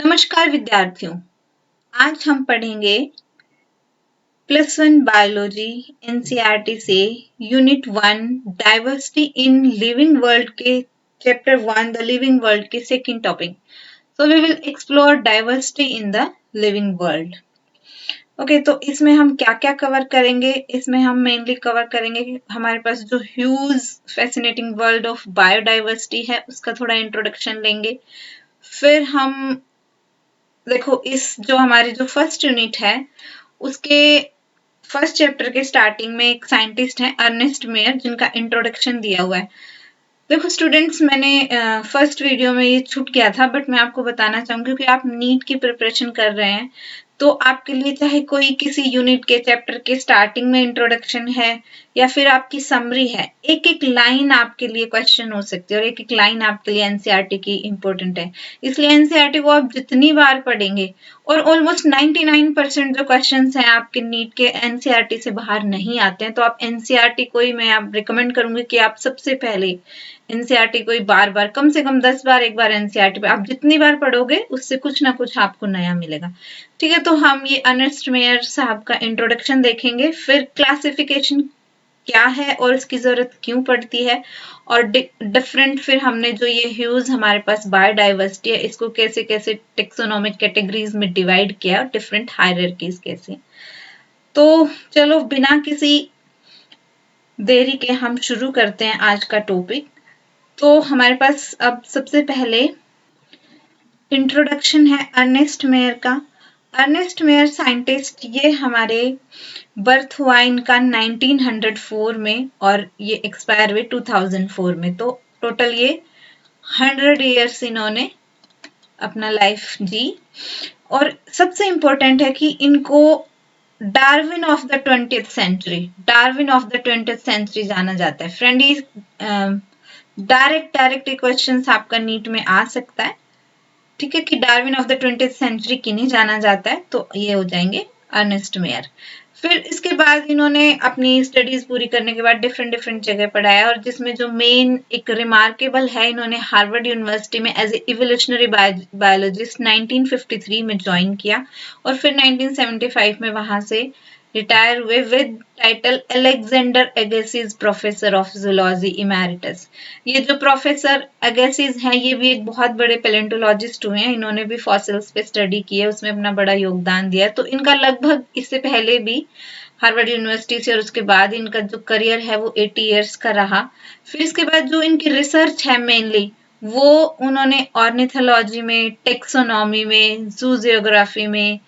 नमस्कार विद्यार्थियों, आज हम पढ़ेंगे +1 बायोलॉजी एनसीईआरटी से unit 1 diversity in living world के चैप्टर 1 द लिविंग वर्ल्ड के second topic. So we will explore diversity in the living world. Okay, तो इसमें हम क्या क्या कवर करेंगे? इसमें हम मेनली कवर करेंगे कि हमारे पास जो huge fascinating world of biodiversity है उसका थोड़ा इंट्रोडक्शन लेंगे। फिर हम देखो इस जो हमारी जो फर्स्ट यूनिट है उसके फर्स्ट चैप्टर के स्टार्टिंग में एक साइंटिस्ट है अर्नेस्ट मेयर जिनका इंट्रोडक्शन दिया हुआ है। देखो स्टूडेंट्स, मैंने फर्स्ट वीडियो में ये छूट गया था, बट मैं आपको बताना चाहूंगी कि आप नीट की प्रिपरेशन कर रहे हैं तो आपके लिए चाहे कोई किसी यूनिट के चैप्टर के स्टार्टिंग में इंट्रोडक्शन है या फिर आपकी समरी है, एक एक लाइन आपके लिए क्वेश्चन हो सकती है और एक एक लाइन आपके लिए एनसीईआरटी की इंपॉर्टेंट है। इसलिए एनसीईआरटी को आप जितनी बार पढ़ेंगे, और ऑलमोस्ट 99% जो क्वेश्चंस हैं आपके नीट के एनसीईआरटी से बाहर नहीं आते हैं, तो आप एनसीईआरटी को ही मैं आप रिकमेंड करूंगी कि आप सबसे पहले एनसीईआरटी को ही बार बार, कम से कम 10 बार एक बार एनसीईआरटी पे आप जितनी बार पढ़ोगे उससे कुछ ना कुछ आपको नया मिलेगा। ठीक है, तो हम ये अर्नेस्ट मेयर साहब का इंट्रोडक्शन देखेंगे, फिर क्लासिफिकेशन क्या है और इसकी जरूरत क्यों पड़ती है, और डिफरेंट फिर हमने जो ये ह्यूज हमारे पास बायोडाइवर्सिटी है इसको कैसे कैसे टेक्सोनोमिक कैटेगरीज में डिवाइड किया और डिफरेंट हायरार्कीज कैसे। तो चलो बिना किसी देरी के हम शुरू करते हैं आज का टॉपिक। तो हमारे पास अब सबसे पहले इंट्रोडक्शन है अर्नेस्ट मेयर का। अर्नेस्ट मेयर साइंटिस्ट, ये हमारे बर्थ हुआ इनका 1904 में और ये एक्सपायर हुए 2004 में, तो टोटल ये 100 इयर्स इन्होंने अपना लाइफ जी। और सबसे इम्पोर्टेंट है कि इनको Darwin of the 20th century, Darwin of the 20th century जाना जाता है। फ्रेंडली डायरेक्ट क्वेश्चन आपका नीट में आ सकता है, ठीक है, कि Darwin of the 20th century किन्हें जाना जाता है, तो ये हो जाएंगे अर्नेस्ट मेयर। फिर इसके बाद इन्होंने अपनी स्टडीज पूरी करने के बाद डिफरेंट जगह पढ़ाया, और जिसमें जो मेन एक रिमार्केबल है, इन्होंने हार्वर्ड यूनिवर्सिटी में एज ए इवोल्यूशनरी बायोलॉजिस्ट 1953 में ज्वाइन किया और फिर 1975 में वहां से रिटायर हुए with title Alexander Agassiz professor of zoology emeritus. ये जो प्रोफेसर अगेसिस हैं ये भी एक बहुत बड़े पैलेंटोलॉजिस्ट हुए हैं, इन्होंने भी फॉसिल्स पे स्टडी की है, उसमें अपना बड़ा योगदान दिया है। तो इनका लगभग इससे पहले भी हार्वर्ड यूनिवर्सिटी से और उसके बाद इनका जो करियर है वो 80 इयर्स का रहा। फिर इसके बाद जो इनकी रिसर्च है मेनली वो उन्होंने ऑर्निथोलॉजी में, टेक्सोनॉमी में, जू जियोग्राफी में,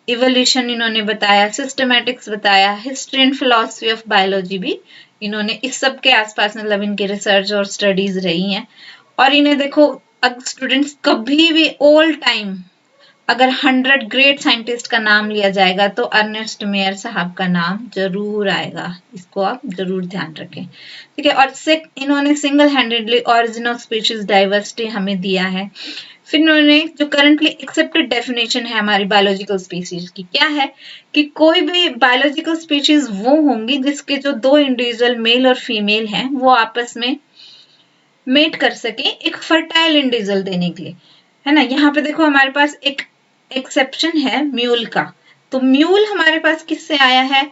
इवोल्यूशन इन्होंने बताया, सिस्टमैटिक्स बताया, history and philosophy of biology भी इन्होंने, इस सब के आसपास मतलब इनकी रिसर्च और स्टडीज रही हैं। और इन्हें देखो, अगर स्टूडेंट्स कभी भी ऑल टाइम अगर 100 ग्रेट साइंटिस्ट का नाम लिया जाएगा तो अर्नेस्ट मेयर साहब का नाम जरूर आएगा, इसको आप जरूर ध्यान रखें, ठीक है। और इन्होंने single handedly origin of species diversity हमें दिया है। फिर इन्होंने जो करंटली एक्सेप्टेड डेफिनेशन है हमारी बायोलॉजिकल स्पीशीज की, क्या है कि कोई भी बायोलॉजिकल स्पीशीज वो होंगी जिसके जो दो इंडिविजुअल मेल और फीमेल हैं वो आपस में मेट कर सके एक फर्टाइल इंडिविजुअल देने के लिए, है ना। यहाँ पे देखो हमारे पास एक एक्सेप्शन है म्यूल का, तो म्यूल हमारे पास किससे आया है,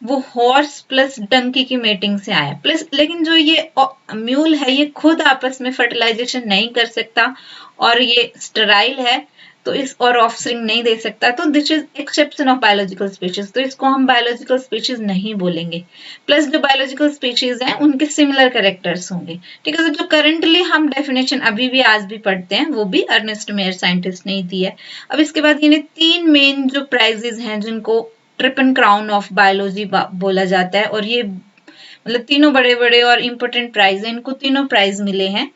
वो हॉर्स प्लस डंकी की मेटिंग से आया प्लस, लेकिन जो ये म्यूल है ये खुद आपस में फर्टिलाइजेशन नहीं कर सकता और ये स्टेराइल है, तो इस और ऑफस्प्रिंग नहीं दे सकता, तो this is exception of biological species, तो इसको हम बायोलॉजिकल स्पीशीज नहीं बोलेंगे। प्लस जो बायोलॉजिकल स्पीशीज हैं उनके सिमिलर कैरेक्टर्स होंगे, ठीक है। तो जो करंटली हम डेफिनेशन अभी भी आज भी पढ़ते हैं वो भी अर्नेस्ट मेयर साइंटिस्ट ने दी है। अब इसके बाद इन्हें 3 मेन जो प्राइजेज हैं जिनको ट्रिपल क्राउन ऑफ बायोलॉजी बोला जाता है, और ये मतलब तीनों बड़े बड़े और इम्पोर्टेंट प्राइज हैं, इनको तीनों प्राइज मिले हैं।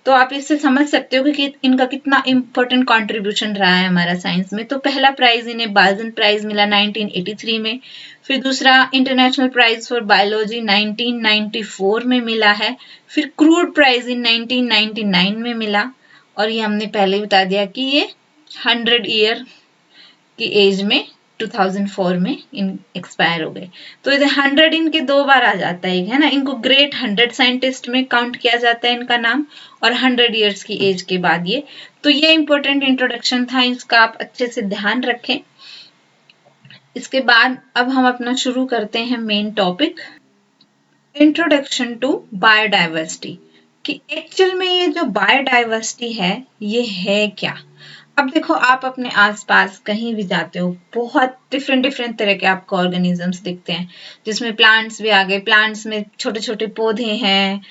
तो आप इससे समझ सकते हो कि इनका कितना इम्पोर्टेंट कंट्रीब्यूशन रहा है हमारा साइंस में। तो पहला प्राइज इन्हें बाल्जन प्राइज मिला 1983 में, फिर दूसरा इंटरनेशनल प्राइज फॉर बायोलॉजी 1994 में मिला है, फिर क्रूड प्राइज इन 1999 में मिला, और ये हमने पहले बता दिया कि ये 100 ईयर की एज में 2004 में एक्सपायर हो गए। तो इधर 100 इनके 2 बार आ जाता है ना, इनको ग्रेट 100 साइंटिस्ट में काउंट किया जाता है इनका नाम, और 100 इयर्स की एज के बाद ये। तो ये इंपॉर्टेंट इंट्रोडक्शन था, इसका आप अच्छे से ध्यान रखें। इसके बाद अब हम अपना शुरू करते हैं main topic, introduction to biodiversity, कि एक्चुअल में ये जो बायोडाइवर्सिटी है ये है क्या। अब देखो, आप अपने आसपास कहीं भी जाते हो, बहुत डिफरेंट तरह के आपको ऑर्गेनिजम्स दिखते हैं, जिसमें प्लांट्स भी आ गए, प्लांट्स में छोटे छोटे पौधे हैं,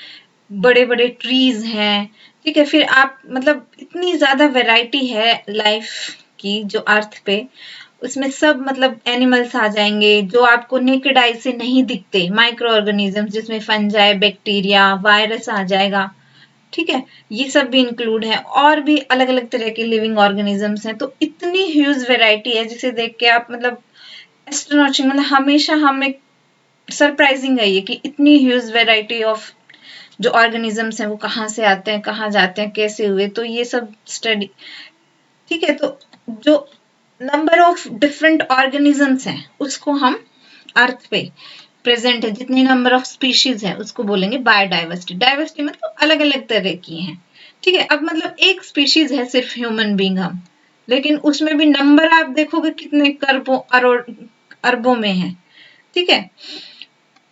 बड़े बड़े ट्रीज हैं, ठीक है। फिर आप मतलब इतनी ज्यादा वैरायटी है लाइफ की जो अर्थ पे, उसमें सब मतलब एनिमल्स आ जाएंगे जो आपको नेकेड आई से नहीं दिखते, माइक्रो ऑर्गेनिजम्स जिसमें फंजाई, बैक्टीरिया, वायरस आ जाएगा, ठीक है, ये सब भी इंक्लूड है, और भी अलग अलग तरह के लिविंग ऑर्गेनिजम्स हैं। तो इतनी ह्यूज वैरायटी है जिसे देख के आप मतलब एस्ट्रोनॉटिंग, मतलब हमेशा हमें सरप्राइजिंग है ये कि इतनी ह्यूज वैरायटी ऑफ जो ऑर्गेनिजम्स हैं वो कहाँ से आते हैं, कहाँ जाते हैं, कैसे हुए, तो ये सब स्टडी, ठीक है। तो जो नंबर ऑफ डिफरेंट ऑर्गेनिजम्स हैं उसको हम अर्थ पे प्रेजेंट है, जितनी नंबर ऑफ स्पीशीज है उसको बोलेंगे बायोडाइवर्सिटी। डाइवर्सिटी मतलब अलग अलग तरह की है, ठीक है। अब मतलब एक स्पीशीज है सिर्फ ह्यूमन बींग हम, लेकिन उसमें भी नंबर आप देखोगे कितने अरबों में है, ठीक है।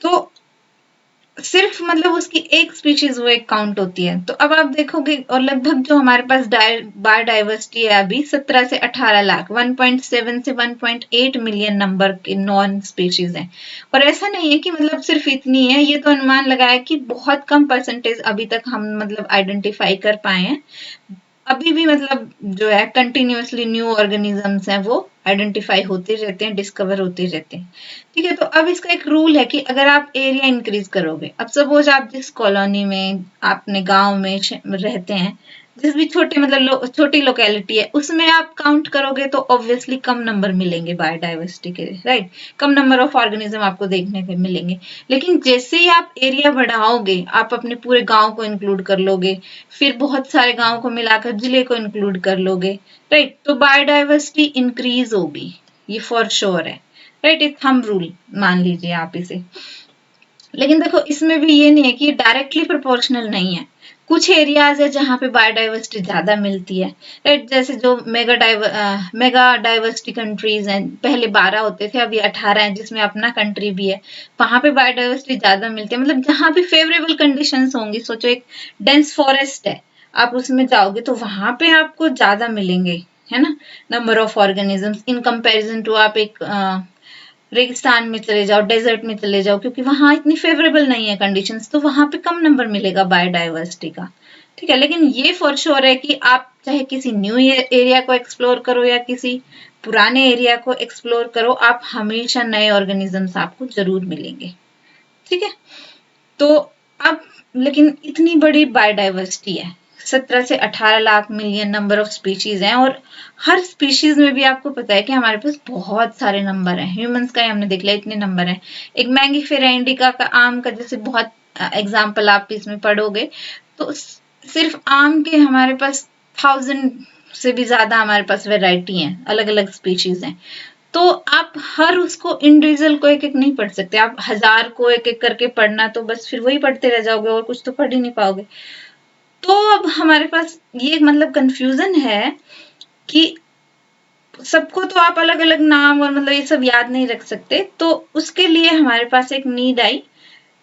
तो सिर्फ मतलब उसकी एक स्पीशीज वो एक काउंट होती है। तो अब आप देखोगे, और लगभग जो हमारे पास बायोडाइवर्सिटी है अभी 17 से 18 लाख, 1.7 से 1.8 मिलियन नंबर के नॉन स्पीशीज हैं। और ऐसा नहीं है कि मतलब सिर्फ इतनी है, ये तो अनुमान लगाया कि बहुत कम परसेंटेज अभी तक हम मतलब आइडेंटिफाई कर पाए हैं। अभी भी मतलब जो है कंटिन्यूअसली न्यू ऑर्गेनिजम्स हैं वो आइडेंटिफाई होते रहते हैं, डिस्कवर होते रहते हैं, ठीक है। तो अब इसका एक रूल है कि अगर आप एरिया इंक्रीज करोगे, अब सपोज आप जिस कॉलोनी में, अपने गांव में रहते हैं, जिस भी छोटे मतलब छोटी लोकेलिटी है, उसमें आप काउंट करोगे तो ऑब्वियसली कम नंबर मिलेंगे बायोडाइवर्सिटी के, right, come number of organism आपको देखने को मिलेंगे। लेकिन जैसे ही आप एरिया बढ़ाओगे, आप अपने पूरे गांव को इंक्लूड कर लोगे, फिर बहुत सारे गांव को मिलाकर जिले को इंक्लूड कर लोगे, राइट, तो बायोडाइवर्सिटी इंक्रीज होगी, ये फॉर श्योर है, राइट, एक थंब रूल मान लीजिए आप इसे। लेकिन देखो, इसमें भी ये नहीं है कि डायरेक्टली प्रोपोर्शनल नहीं है। कुछ एरियाज है जहाँ पे बायोडाइवर्सिटी ज्यादा मिलती है, राइट, जैसे जो मेगा डाइवर्सिटी कंट्रीज हैं, पहले 12 होते थे, अभी 18 हैं, जिसमें अपना कंट्री भी है, वहां पे बायोडाइवर्सिटी ज्यादा मिलती है। मतलब जहाँ भी फेवरेबल कंडीशंस होंगी, सोचो एक डेंस फॉरेस्ट है, आप उसमें जाओगे तो वहां पे आपको ज्यादा मिलेंगे, है ना, number of organisms in comparison to आप एक रेगिस्तान में चले जाओ, डेजर्ट में चले जाओ, क्योंकि वहां इतनी फेवरेबल नहीं है कंडीशंस, तो वहां पे कम नंबर मिलेगा बायोडाइवर्सिटी का, ठीक है। लेकिन ये फॉर श्योर है कि आप चाहे किसी न्यू एरिया को एक्सप्लोर करो या किसी पुराने एरिया को एक्सप्लोर करो, आप हमेशा नए ऑर्गेनिजम्स आपको जरूर मिलेंगे, ठीक है। तो अब लेकिन इतनी बड़ी बायोडाइवर्सिटी है, 17 से 18 lakh million number of species हैं, और हर स्पीशीज में भी आपको पता है कि हमारे पास बहुत सारे नंबर हैं। ह्यूमंस का ही हमने देख लिया, इतने नंबर हैं। एक मैंगीफेरा इंडिका का, आम का, जैसे बहुत एग्जाम्पल आप इसमें पढ़ोगे, तो सिर्फ आम के हमारे पास 1000 से भी ज्यादा हमारे पास वेराइटी हैं, अलग अलग स्पीशीज हैं। तो आप हर उसको इंडिविजुअल को एक एक नहीं पढ़ सकते, आप 1000 को एक एक करके पढ़ना तो बस फिर वही पढ़ते रह जाओगे और कुछ तो पढ़ ही नहीं पाओगे। तो अब हमारे पास ये मतलब कंफ्यूजन है कि सबको तो आप अलग अलग नाम और मतलब ये सब याद नहीं रख सकते, तो उसके लिए हमारे पास एक नीड आई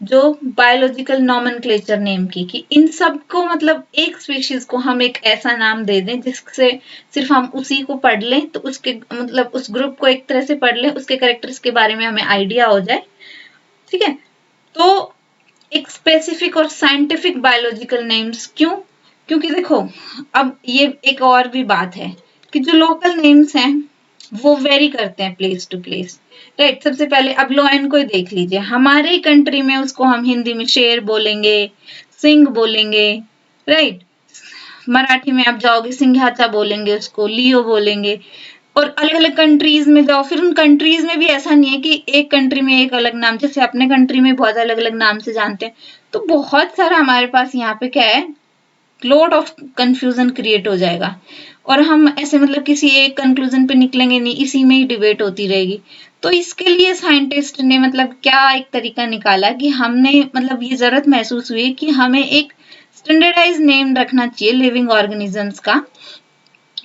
जो बायोलॉजिकल नॉमेनक्लेचर नेम की, कि इन सबको मतलब एक स्पीशीज को हम एक ऐसा नाम दे दें जिससे सिर्फ हम उसी को पढ़ लें, तो उसके मतलब उस ग्रुप को एक तरह से पढ़ लें, उसके कैरेक्टर्स के बारे में हमें आइडिया हो जाए, ठीक है। तो एक स्पेसिफिक और साइंटिफिक बायोलॉजिकल नेम्स क्यों, क्योंकि देखो, अब ये एक और भी बात है कि जो लोकल नेम्स हैं वो वेरी करते हैं प्लेस टू प्लेस, राइट। सबसे पहले अब लायन को ही देख लीजिए, हमारे कंट्री में उसको हम हिंदी में शेर बोलेंगे, सिंह बोलेंगे, राइट, मराठी में आप जाओगे सिंघाचा बोलेंगे, उसको लियो बोलेंगे। और अलग अलग कंट्रीज में जाओ, फिर उन कंट्रीज में भी ऐसा नहीं है कि एक कंट्री में एक अलग नाम, जैसे अपने कंट्री में बहुत अलग अलग नाम से जानते हैं, तो बहुत सारा हमारे पास यहाँ पे क्या है, लॉट ऑफ कंफ्यूजन क्रिएट हो जाएगा और हम ऐसे मतलब किसी एक कंक्लूजन पे निकलेंगे नहीं, इसी में ही डिबेट होती रहेगी। तो इसके लिए साइंटिस्ट ने मतलब क्या एक तरीका निकाला कि हमने मतलब ये जरूरत महसूस हुई कि हमें एक स्टैंडर्डाइज नेम रखना चाहिए लिविंग ऑर्गेनिजम्स का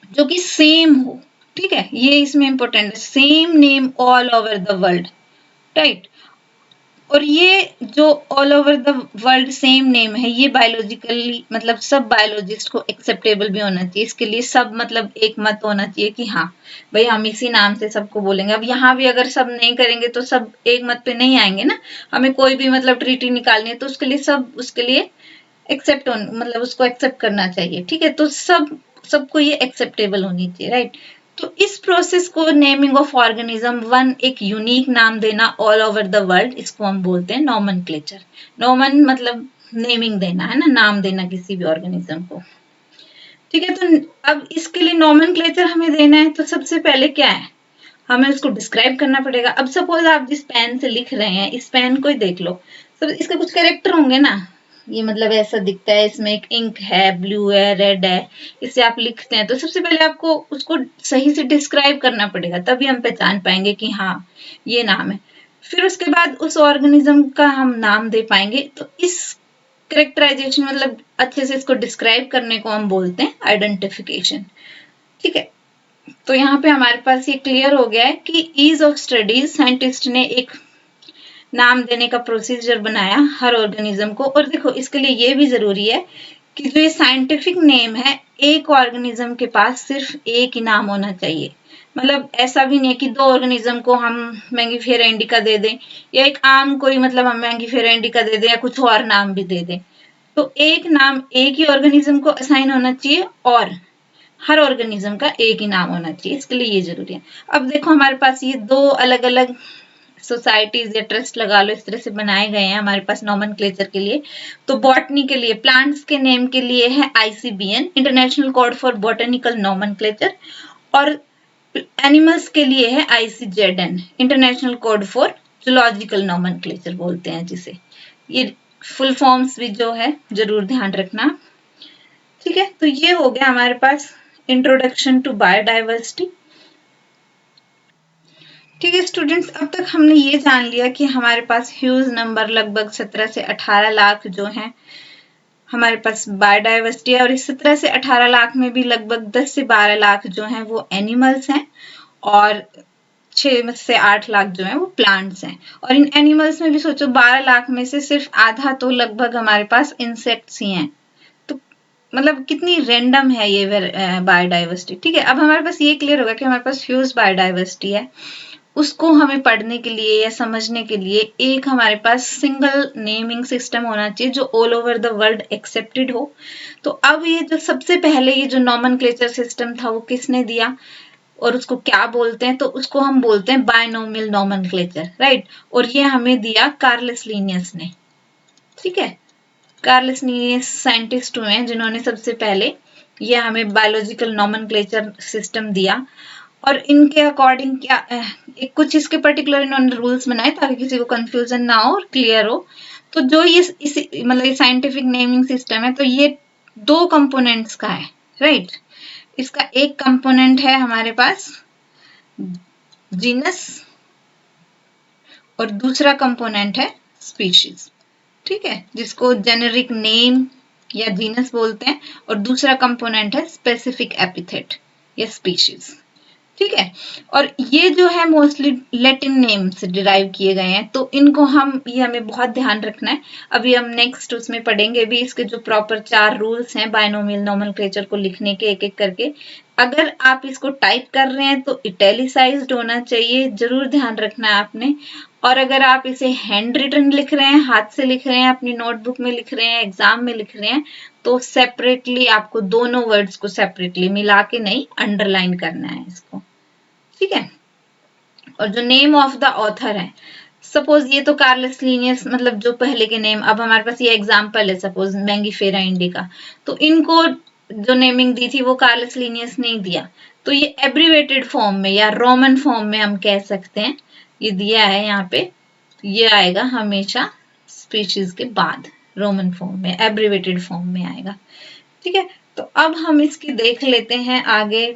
जो कि सेम हो। ठीक है, ये इसमें इंपॉर्टेंट है, same name all over the world, right. और ये जो all over the world same name है, ये बायोलॉजिकली मतलब सब बायोलॉजिस्ट को एक्सेप्टेबल भी होना चाहिए। इसके लिए सब मतलब एक मत होना चाहिए कि हाँ भाई हम इसी नाम से सबको बोलेंगे। अब यहाँ भी अगर सब नहीं करेंगे तो सब एक मत पे नहीं आएंगे ना। हमें कोई भी मतलब ट्रीटी निकालनी है तो उसके लिए सब उसके लिए एक्सेप्ट मतलब उसको एक्सेप्ट करना चाहिए। ठीक है, तो सबको ये एक्सेप्टेबल होनी चाहिए, राइट। तो इस प्रोसेस को नेमिंग ऑफ ऑर्गेनिज्म वन एक यूनिक नाम देना ऑल ओवर द वर्ल्ड, इसको हम बोलते हैं नॉमेनक्लेचर। नॉमन मतलब नेमिंग देना है ना, नाम देना किसी भी ऑर्गेनिज्म को। ठीक है, तो अब इसके लिए नॉमेनक्लेचर हमें देना है तो सबसे पहले क्या है, हमें उसको डिस्क्राइब करना पड़ेगा। अब सपोज आप जिस पेन से लिख रहे हैं, इस पेन को ही देख लो, सब इसके कुछ कैरेक्टर होंगे ना। ये मतलब ऐसा दिखता है, इसमें एक इंक है, ब्लू है, रेड है, इससे आप लिखते हैं। तो सबसे पहले आपको उसको सही से डिस्क्राइब करना पड़ेगा, तभी हम पहचान पाएंगे कि हाँ ये नाम है। फिर उसके बाद उस ऑर्गेनिज्म का हम नाम दे पाएंगे। तो इस कैरेक्टराइजेशन मतलब अच्छे से इसको डिस्क्राइब करने को हम बोलते हैं आइडेंटिफिकेशन। ठीक है, तो यहाँ पे हमारे पास ये क्लियर हो गया है कि ईज ऑफ स्टडीज, साइंटिस्ट ने एक नाम देने का प्रोसीजर बनाया हर ऑर्गेनिज्म को। और देखो इसके लिए ये भी जरूरी है कि जो ये साइंटिफिक नेम है, एक ऑर्गेनिज्म के पास सिर्फ एक ही नाम होना चाहिए। मतलब ऐसा भी नहीं है कि दो ऑर्गेनिज्म को हम मैंगीफेरा इंडिका दे दें, या एक आम कोई मतलब हम मैंगीफेरा इंडिका दे दें, या कुछ और नाम भी दे दें। तो एक नाम एक ही ऑर्गेनिज्म को असाइन होना चाहिए और हर ऑर्गेनिज्म का एक ही नाम होना चाहिए, इसके लिए ये जरूरी है। अब देखो हमारे पास ये दो अलग अलग सोसाइटीज या ट्रस्ट लगा लो, इस तरह से बनाए गए हैं हमारे पास नॉमेनक्लेचर के लिए। तो बॉटनी के लिए, प्लांट्स के नेम के लिए है ICBN, international code for botanical nomenclature, और एनिमल्स के लिए है ICZN, international code for zoological nomenclature बोलते हैं जिसे। ये फुल फॉर्म्स भी जो है जरूर ध्यान रखना। ठीक है, तो ये हो गया हमारे पास इंट्रोडक्शन टू बायोडाइवर्सिटी। ठीक है स्टूडेंट्स, अब तक हमने ये जान लिया कि हमारे पास ह्यूज नंबर लगभग 17 से 18 लाख जो हैं हमारे पास बायोडाइवर्सिटी है। और इस 17 से 18 लाख में भी लगभग 10 से 12 लाख जो हैं वो एनिमल्स हैं और 6 से 8 लाख जो हैं वो प्लांट्स हैं। और इन एनिमल्स में भी सोचो 12 लाख में से सिर्फ आधा तो लगभग हमारे पास इंसेक्ट्स ही हैं। तो मतलब कितनी रैंडम है ये बायोडाइवर्सिटी। ठीक है, अब हमारे पास ये क्लियर होगा कि हमारे पास ह्यूज बायोडाइवर्सिटी है। उसको हमें पढ़ने के लिए या समझने के लिए एक हमारे पास सिंगल नेमिंग सिस्टम होना चाहिए जो all over the world accepted हो। तो अब ये जो सबसे पहले ये जो नॉमेनक्लेचर सिस्टम था वो किसने दिया और उसको क्या बोलते हैं, तो उसको हम बोलते हैं बायनोमियल नॉमेनक्लेचर, राइट। और ये हमें दिया कार्लस लीनियस ने। ठीक है, कार्लस लीनियस साइंटिस्ट हुए हैं जिन्होंने सबसे पहले ये हमें बायोलॉजिकल नॉमेनक्लेचर सिस्टम दिया। और इनके अकॉर्डिंग क्या कुछ इसके पर्टिकुलर इन्होंने रूल्स बनाए ताकि किसी को कंफ्यूजन ना हो और क्लियर हो। तो जो ये मतलब साइंटिफिक नेमिंग सिस्टम है, तो ये दो कंपोनेंट्स का है, राइट। इसका एक कंपोनेंट है हमारे पास जीनस और दूसरा कंपोनेंट है स्पीशीज। ठीक है, जिसको जेनेरिक नेम या जीनस बोलते हैं, और दूसरा कंपोनेंट है स्पेसिफिक एपिथेट या स्पीशीज। ठीक है, और ये जो है मोस्टली लैटिन नेम से डिराइव किए गए हैं। तो इनको ये हमें बहुत ध्यान रखना है। अभी हम नेक्स्ट उसमें पढ़ेंगे भी इसके जो प्रॉपर 4 रूल्स हैं बायनोमियल नॉमेनक्लेचर को लिखने के एक एक करके। अगर आप इसको टाइप कर रहे हैं तो इटैलिसाइज्ड होना चाहिए, जरूर ध्यान रखना है आपने। और अगर आप इसे हैंड रिटन लिख रहे हैं, हाथ से लिख रहे हैं, अपनी नोटबुक में लिख रहे हैं, एग्जाम में लिख रहे हैं, तो सेपरेटली आपको दोनों वर्ड्स को सेपरेटली मिला के नहीं, अंडरलाइन करना है इसको। ठीक है, और जो नेम ऑफ द ऑथर है, सपोज ये तो कार्लस लीनियस मतलब जो पहले के नेम, अब हमारे पास ये एग्जांपल है सपोज मैंगीफेरा इंडिका, तो इनको जो नेमिंग दी थी वो कार्लस लीनियस ने दिया। तो ये एब्रीवेटेड फॉर्म में या रोमन फॉर्म में हम कह सकते हैं, ये दिया है यहाँ पे, ये आएगा हमेशा स्पीशीज के बाद रोमन फॉर्म में, एब्रीवेटेड फॉर्म में आएगा। ठीक है, तो अब हम इसकी देख लेते हैं आगे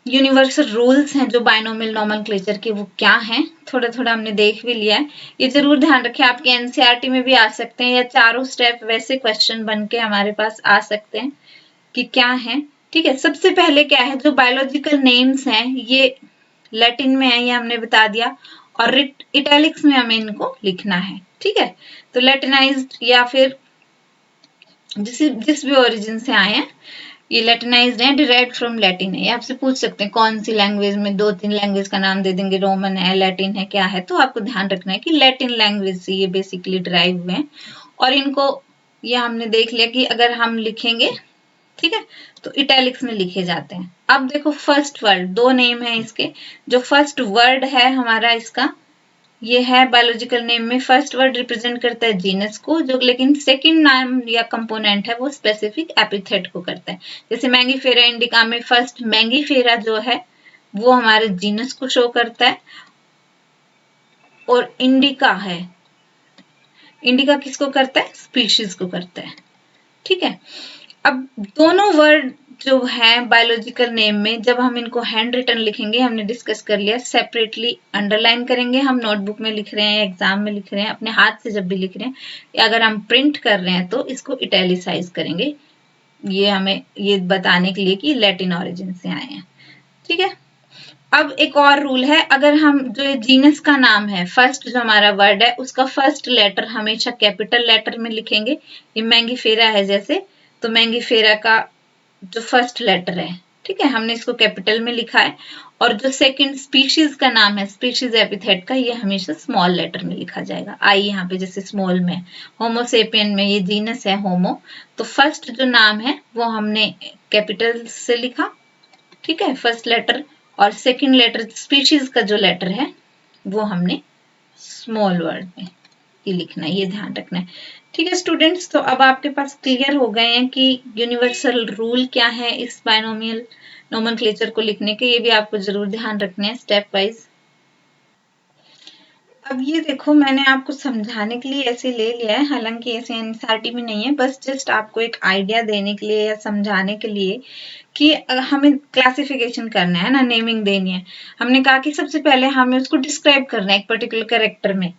यूनिवर्सल रूल्स हैं जो बायनोमियल नोमेनक्लेचर के, वो क्या हैं। थोड़ा थोड़ा हमने देख भी लिया है। ये जरूर ध्यान रखें, आपके एनसीईआरटी में भी आ सकते हैं, या चारों स्टेप वैसे क्वेश्चन बन के हमारे पास आ सकते हैं कि क्या है। ठीक है, सबसे पहले क्या है, जो बायोलॉजिकल नेम्स हैं ये लैटिन में है, ये हमने बता दिया, और इटैलिक्स में हमें इनको लिखना है। ठीक है, तो लैटिनाइज्ड या फिर जिस भी ओरिजिन से आए हैं, ये लैटिनाइज्ड है, डिराइव्ड फ्रॉम लैटिन है। ये आपसे पूछ सकते हैं कौन सी लैंग्वेज में, 2-3 लैंग्वेज का नाम दे देंगे, रोमन है, लैटिन है, क्या है, तो आपको ध्यान रखना है कि लैटिन लैंग्वेज से ये बेसिकली डिराइव हुए हैं। और इनको ये हमने देख लिया कि अगर हम लिखेंगे, ठीक है, तो इटैलिक्स में लिखे जाते हैं। अब देखो फर्स्ट वर्ड, 2 नेम है इसके। जो फर्स्ट वर्ड है हमारा इसका, ये है बायोलॉजिकल नेम में फर्स्ट वर्ड रिप्रेजेंट करता है जीनस को, जो लेकिन सेकंड नाम या कंपोनेंट है वो स्पेसिफिक एपिथेट को करता है। जैसे मैंगीफेरा इंडिका में फर्स्ट मैंगीफेरा जो है वो हमारे जीनस को शो करता है, और इंडिका है, इंडिका किसको करता है, स्पीशीज को करता है। ठीक है, अब दोनों वर्ड जो है बायोलॉजिकल नेम में, जब हम इनको हैंड रिटन लिखेंगे, हमने डिस्कस कर लिया, सेपरेटली अंडरलाइन करेंगे, हम नोटबुक में लिख रहे हैं, एग्जाम में लिख रहे हैं, अपने हाथ से जब भी लिख रहे हैं, या अगर हम प्रिंट कर रहे हैं तो इसको इटैलिसाइज करेंगे, ये हमें ये बताने के लिए कि लैटिन ओरिजिन से आए हैं। ठीक है, अब एक और रूल है, अगर हम जो ये जीनस का नाम है, फर्स्ट जो हमारा वर्ड है उसका फर्स्ट लेटर हमेशा कैपिटल लेटर में लिखेंगे। ये मैंगीफेरा है जैसे, तो मैंगीफेरा का जो फर्स्ट लेटर है, ठीक है, हमने इसको कैपिटल में लिखा है। और जो सेकंड स्पीशीज का नाम है, स्पीशीज एपिथेट का, ये हमेशा स्मॉल लेटर में लिखा जाएगा, आई यहाँ पे जैसे स्मॉल में। होमोसेपियन में ये जीनस है होमो, तो फर्स्ट जो नाम है वो हमने कैपिटल से लिखा, ठीक है, फर्स्ट लेटर, और सेकंड लेटर स्पीशीज का जो लेटर है वो हमने स्मॉल वर्ड में ही लिखना है, ये ध्यान रखना है। ठीक है स्टूडेंट्स, तो अब आपके पास क्लियर हो गए हैं कि यूनिवर्सल रूल क्या है इस बायनोमियल नोमेनक्लेचर को लिखने के, ये भी आपको जरूर ध्यान रखने हैं स्टेप वाइज। अब ये देखो, मैंने आपको समझाने के लिए ऐसे ले लिया है, हालांकि ऐसे एनसीईआरटी में नहीं है, बस जस्ट आपको एक आइडिया देने के लिए या समझाने के लिए कि हमें क्लासिफिकेशन करना है ना, नेमिंग देनी है। हमने कहा कि सबसे पहले हमें उसको डिस्क्राइब करना है एक पर्टिकुलर कैरेक्टर में,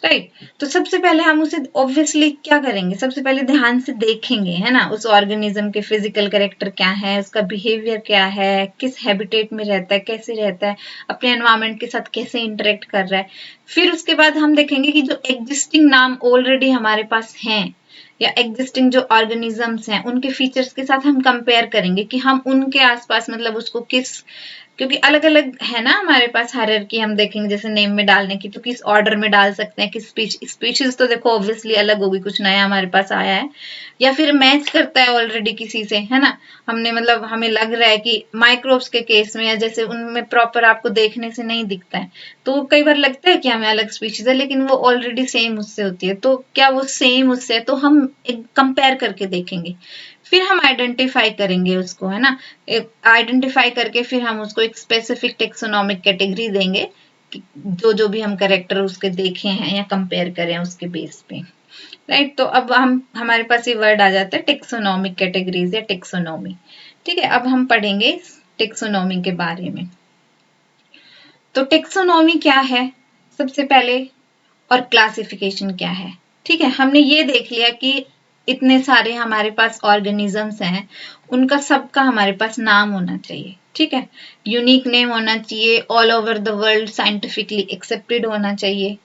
राइट। तो सबसे पहले हम उसे ऑब्वियसली क्या करेंगे, सबसे पहले ध्यान से देखेंगे, है ना, उस ऑर्गेनिज्म के फिजिकल कैरेक्टर क्या है, उसका बिहेवियर क्या है, किस हैबिटेट में रहता है, कैसे रहता है, अपने एनवायरनमेंट के साथ कैसे इंटरेक्ट कर रहा है। फिर उसके बाद हम देखेंगे कि जो एग्जिस्टिंग नाम ऑलरेडी हमारे पास हैं, या एग्जिस्टिंग जो ऑर्गेनिजम्स हैं, उनके फीचर्स के साथ हम कंपेयर करेंगे कि हम उनके आसपास मतलब उसको किस, क्योंकि अलग अलग है ना हमारे पास हायरार्की, हम देखेंगे जैसे नेम में डालने की, तो किस ऑर्डर में डाल सकते हैं, किस स्पीशीज, तो देखो ऑब्वियसली अलग होगी, कुछ नया हमारे पास आया है, या फिर मैच करता है ऑलरेडी किसी से, है ना, हमने मतलब हमें लग रहा है कि माइक्रोब्स के केस में, या जैसे उनमें प्रॉपर आपको देखने से नहीं दिखता है, तो कई बार लगता है कि हमें अलग स्पीशीज है, लेकिन वो ऑलरेडी सेम उससे होती है, तो क्या वो सेम उससे है, तो हम एक कंपेयर करके देखेंगे, फिर हम आइडेंटिफाई करेंगे उसको, है ना, आइडेंटिफाई करके फिर हम उसको एक स्पेसिफिक टेक्सोनॉमिक कैटेगरी देंगे, जो जो भी हम कैरेक्टर उसके देखे हैं या कंपेयर करें उसके बेस पे, राइट। तो अब हम हमारे पास ये वर्ड आ जाता है टेक्सोनॉमिक कैटेगरीज या टेक्सोनॉमी। ठीक है, अब हम पढ़ेंगे टेक्सोनॉमी के बारे में। तो टेक्सोनॉमी क्या है सबसे पहले, और क्लासिफिकेशन क्या है। ठीक है, हमने ये देख लिया कि इतने सारे हमारे पास ऑर्गेनिजम्स हैं, उनका सबका हमारे पास नाम होना चाहिए, ठीक है, यूनिक नेम होना चाहिए, all over the world scientifically accepted होना चाहिए।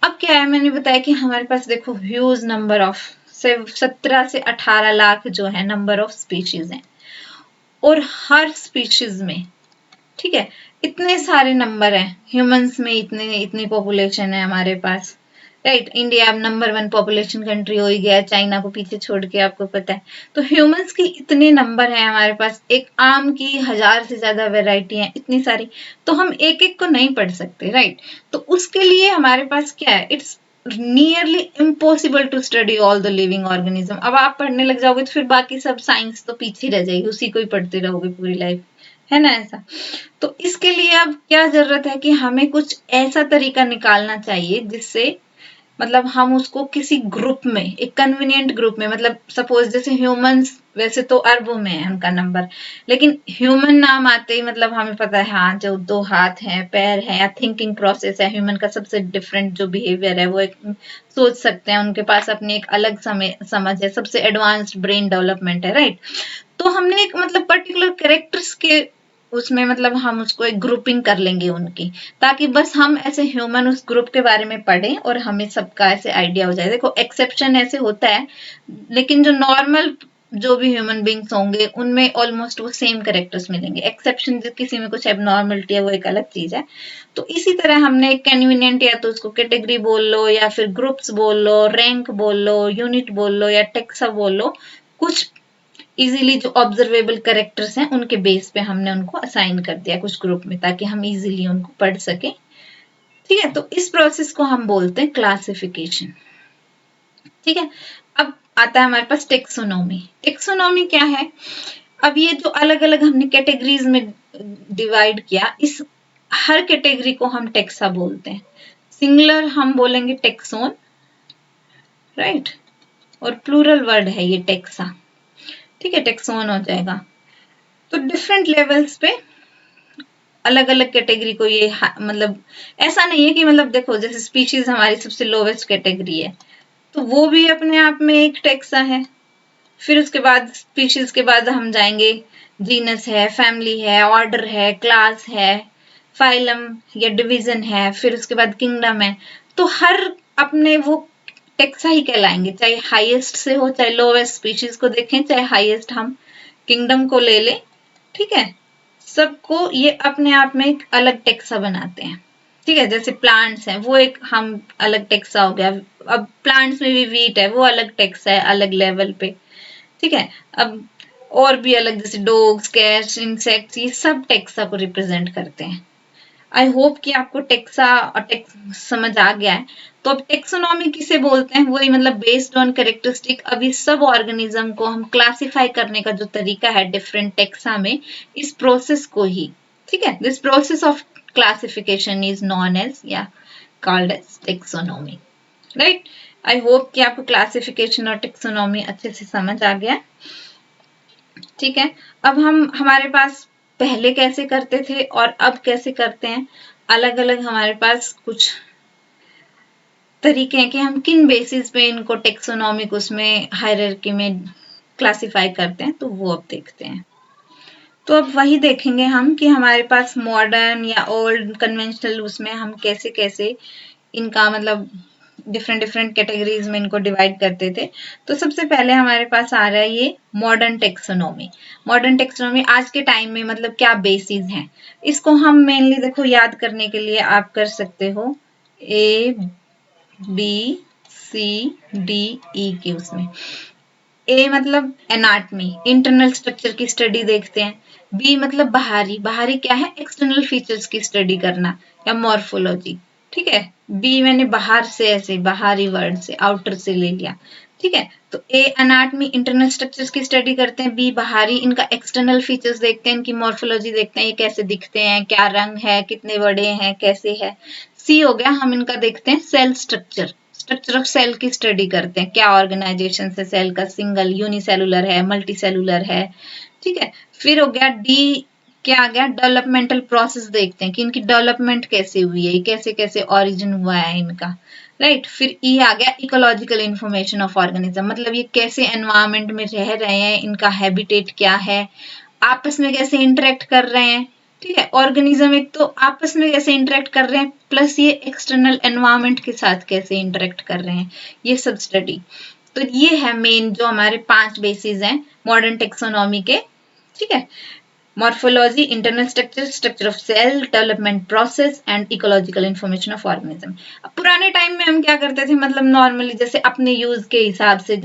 अब क्या है, मैंने बताया कि हमारे पास देखो ह्यूज नंबर ऑफ 17 से 18 लाख जो है नंबर ऑफ स्पीशीज हैं, और हर स्पीशीज में, ठीक है, इतने सारे नंबर हैं, ह्यूमंस में इतनी पॉपुलेशन है हमारे पास, राइट। इंडिया अब नंबर 1 पॉपुलेशन कंट्री हो ही गया, चाइना को पीछे छोड़ के, आपको पता है। तो ह्यूमंस की इतने नंबर हैं हमारे पास, एक आम की 1000 से ज्यादा वैरायटी है, इतनी सारी, तो हम एक एक को नहीं पढ़ सकते, राइट। तो उसके लिए हमारे पास क्या है, it's nearly impossible to study all the living organism. अब आप पढ़ने लग जाओगे तो फिर बाकी सब साइंस तो पीछे रह जाएगी, उसी को ही पढ़ते रहोगे पूरी लाइफ, है ना ऐसा। तो इसके लिए अब क्या जरूरत है कि हमें कुछ ऐसा तरीका निकालना चाहिए जिससे मतलब हम उसको किसी ग्रुप में, एक कन्वीनियंट ग्रुप में, मतलब सपोज जैसे ह्यूमंस वैसे तो अरबों में है उनका नंबर, लेकिन ह्यूमन नाम आते ही मतलब हमें पता है हाँ जो 2 हाथ हैं, पैर हैं, या थिंकिंग प्रोसेस है ह्यूमन का, सबसे डिफरेंट जो बिहेवियर है वो एक सोच सकते हैं, उनके पास अपनी एक अलग समझ है, सबसे एडवांस्ड ब्रेन डेवलपमेंट है, राइट। तो हमने एक मतलब पर्टिकुलर कैरेक्टर्स के उसमें मतलब हम उसको एक ग्रुपिंग कर लेंगे उनकी, ताकि बस हम ऐसे ह्यूमन उस ग्रुप के बारे में पढ़ें और हमें सबका ऐसे आइडिया हो जाए। देखो एक्सेप्शन ऐसे होता है, लेकिन जो नॉर्मल जो भी ह्यूमन बींग्स होंगे उनमें ऑलमोस्ट वो सेम कैरेक्टर्स मिलेंगे। एक्सेप्शन किसी में कुछ एबनॉर्मलिटी है वो एक अलग चीज है। तो इसी तरह हमने कन्वीनियंट या तो उसको कैटेगरी बोल लो, या फिर ग्रुप्स बोल लो, रैंक बोल लो, यूनिट बोल लो, या टेक्सा बोल लो, कुछ इजीली जो ऑब्जर्वेबल कैरेक्टर्स हैं उनके बेस पे हमने उनको असाइन कर दिया कुछ ग्रुप में, ताकि हम इजीली उनको पढ़ सकें। ठीक है, तो इस प्रोसेस को हम बोलते हैं क्लासिफिकेशन। ठीक है, अब आता है हमारे पास टेक्सोनॉमी। टेक्सोनॉमी क्या है? अब ये जो अलग अलग हमने कैटेगरीज में डिवाइड किया, इस हर कैटेगरी को हम टेक्सा बोलते हैं। सिंगुलर हम बोलेंगे टेक्सोन, राइट, और प्लूरल वर्ड है ये टेक्सा। ठीक है, टेक्सोन हो जाएगा। तो डिफरेंट लेवल्स पे अलग अलग कैटेगरी को ये मतलब ऐसा नहीं है कि मतलब देखो जैसे स्पीशीज हमारी सबसे लोवेस्ट कैटेगरी है, तो वो भी अपने आप में एक टेक्सा है। फिर उसके बाद स्पीशीज के बाद हम जाएंगे, जीनस है, फैमिली है, ऑर्डर है, क्लास है, फाइलम या डिवीजन है, फिर उसके बाद किंगडम है। तो हर अपने वो टेक्सा ही कहलाएंगे, चाहे हाईएस्ट से हो चाहे लोवेस्ट। स्पीशीज को देखें चाहे हाईएस्ट हम किंगडम को ले लें, ठीक है, सबको ये अपने आप में एक अलग टेक्सा बनाते हैं। ठीक है, जैसे प्लांट्स हैं वो एक हम अलग टेक्सा हो गया। अब प्लांट्स में भी वीट है वो अलग टेक्सा है, अलग लेवल पे। ठीक है, अब और भी अलग जैसे डॉग्स, कैट्स, इंसेक्ट्स, ये सब टेक्सा को रिप्रेजेंट करते हैं। आई होप कि आपको टेक्सा और टेक्स समझ आ गया है। तो अब टेक्सोनॉमी किसे बोलते हैं? वही मतलब बेस्ड ऑन कैरेक्टरिस्टिक, अभी सब ऑर्गेनिज्म को हम क्लासिफाई करने का जो तरीका है डिफरेंट टेक्सा में, इस प्रोसेस को ही, ठीक है, this process of classification is known as या called as taxonomy, right. I hope कि आपको क्लासिफिकेशन और टेक्सोनॉमी अच्छे से समझ आ गया। ठीक है, अब हमारे पास पहले कैसे करते थे और अब कैसे करते हैं, अलग अलग हमारे पास कुछ तरीके हैं कि हम किन बेसिस पे इनको टेक्सोनॉमिक उसमें हायरार्की में क्लासिफाई करते हैं, तो वो अब देखते हैं। तो अब वही देखेंगे हम कि हमारे पास मॉडर्न या ओल्ड कन्वेंशनल उसमें हम कैसे कैसे इनका मतलब डिफरेंट डिफरेंट कैटेगरीज में इनको डिवाइड करते थे। तो सबसे पहले हमारे पास आ रहा है ये मॉडर्न टेक्सोनॉमी। मॉडर्न टेक्सोनॉमी आज के टाइम में मतलब क्या बेसिस हैं, इसको हम मेनली देखो याद करने के लिए आप कर सकते हो A B C D E के उसमें। ए मतलब एनाटमी, इंटरनल स्ट्रक्चर की स्टडी देखते हैं। बी मतलब बाहरी, बाहरी क्या है, एक्सटर्नल फीचर्स की स्टडी करना या मॉर्फोलॉजी। ठीक है, बी मैंने बाहर से ऐसे बाहरी वर्ड से आउटर से ले लिया। ठीक है, तो ए एनाटमी इंटरनल स्ट्रक्चर्स की स्टडी करते हैं, बी बाहरी इनका एक्सटर्नल फीचर्स देखते हैं, इनकी मॉर्फोलॉजी देखते हैं, ये कैसे दिखते हैं, क्या रंग है, कितने बड़े हैं, कैसे है। सी हो गया, हम इनका देखते हैं cell structure, structure of cell की स्टडी करते हैं, क्या ऑर्गेनाइजेशन है सेल का, सिंगल यूनिसेलुलर है, मल्टी सेलुलर है। ठीक है, फिर हो गया डी, क्या आ गया, डेवलपमेंटल प्रोसेस देखते हैं कि इनकी डेवलपमेंट कैसे हुई है, कैसे कैसे ओरिजिन हुआ है इनका, राइट। फिर ई आ गया, इकोलॉजिकल इंफॉर्मेशन ऑफ ऑर्गेनिज्म, मतलब ये कैसे एनवायरमेंट में रह रहे हैं, इनका हैबिटेट क्या है, आपस में कैसे इंटरेक्ट कर रहे हैं। ठीक है, ऑर्गेनिज्म एक तो आपस में कैसे इंटरेक्ट कर रहे हैं, प्लस ये एक्सटर्नल एनवायरमेंट के साथ कैसे इंटरेक्ट कर रहे हैं, ये सब स्टडी। तो ये है मेन जो हमारे 5 बेसिस हैं मॉडर्न टेक्सोनॉमी के। ठीक है, morphology, internal structure, structure of cell, development process and ecological information of organism. पुराने टाइम में हम क्या करते थे, मतलब नॉर्मली जैसे अपने यूज के हिसाब से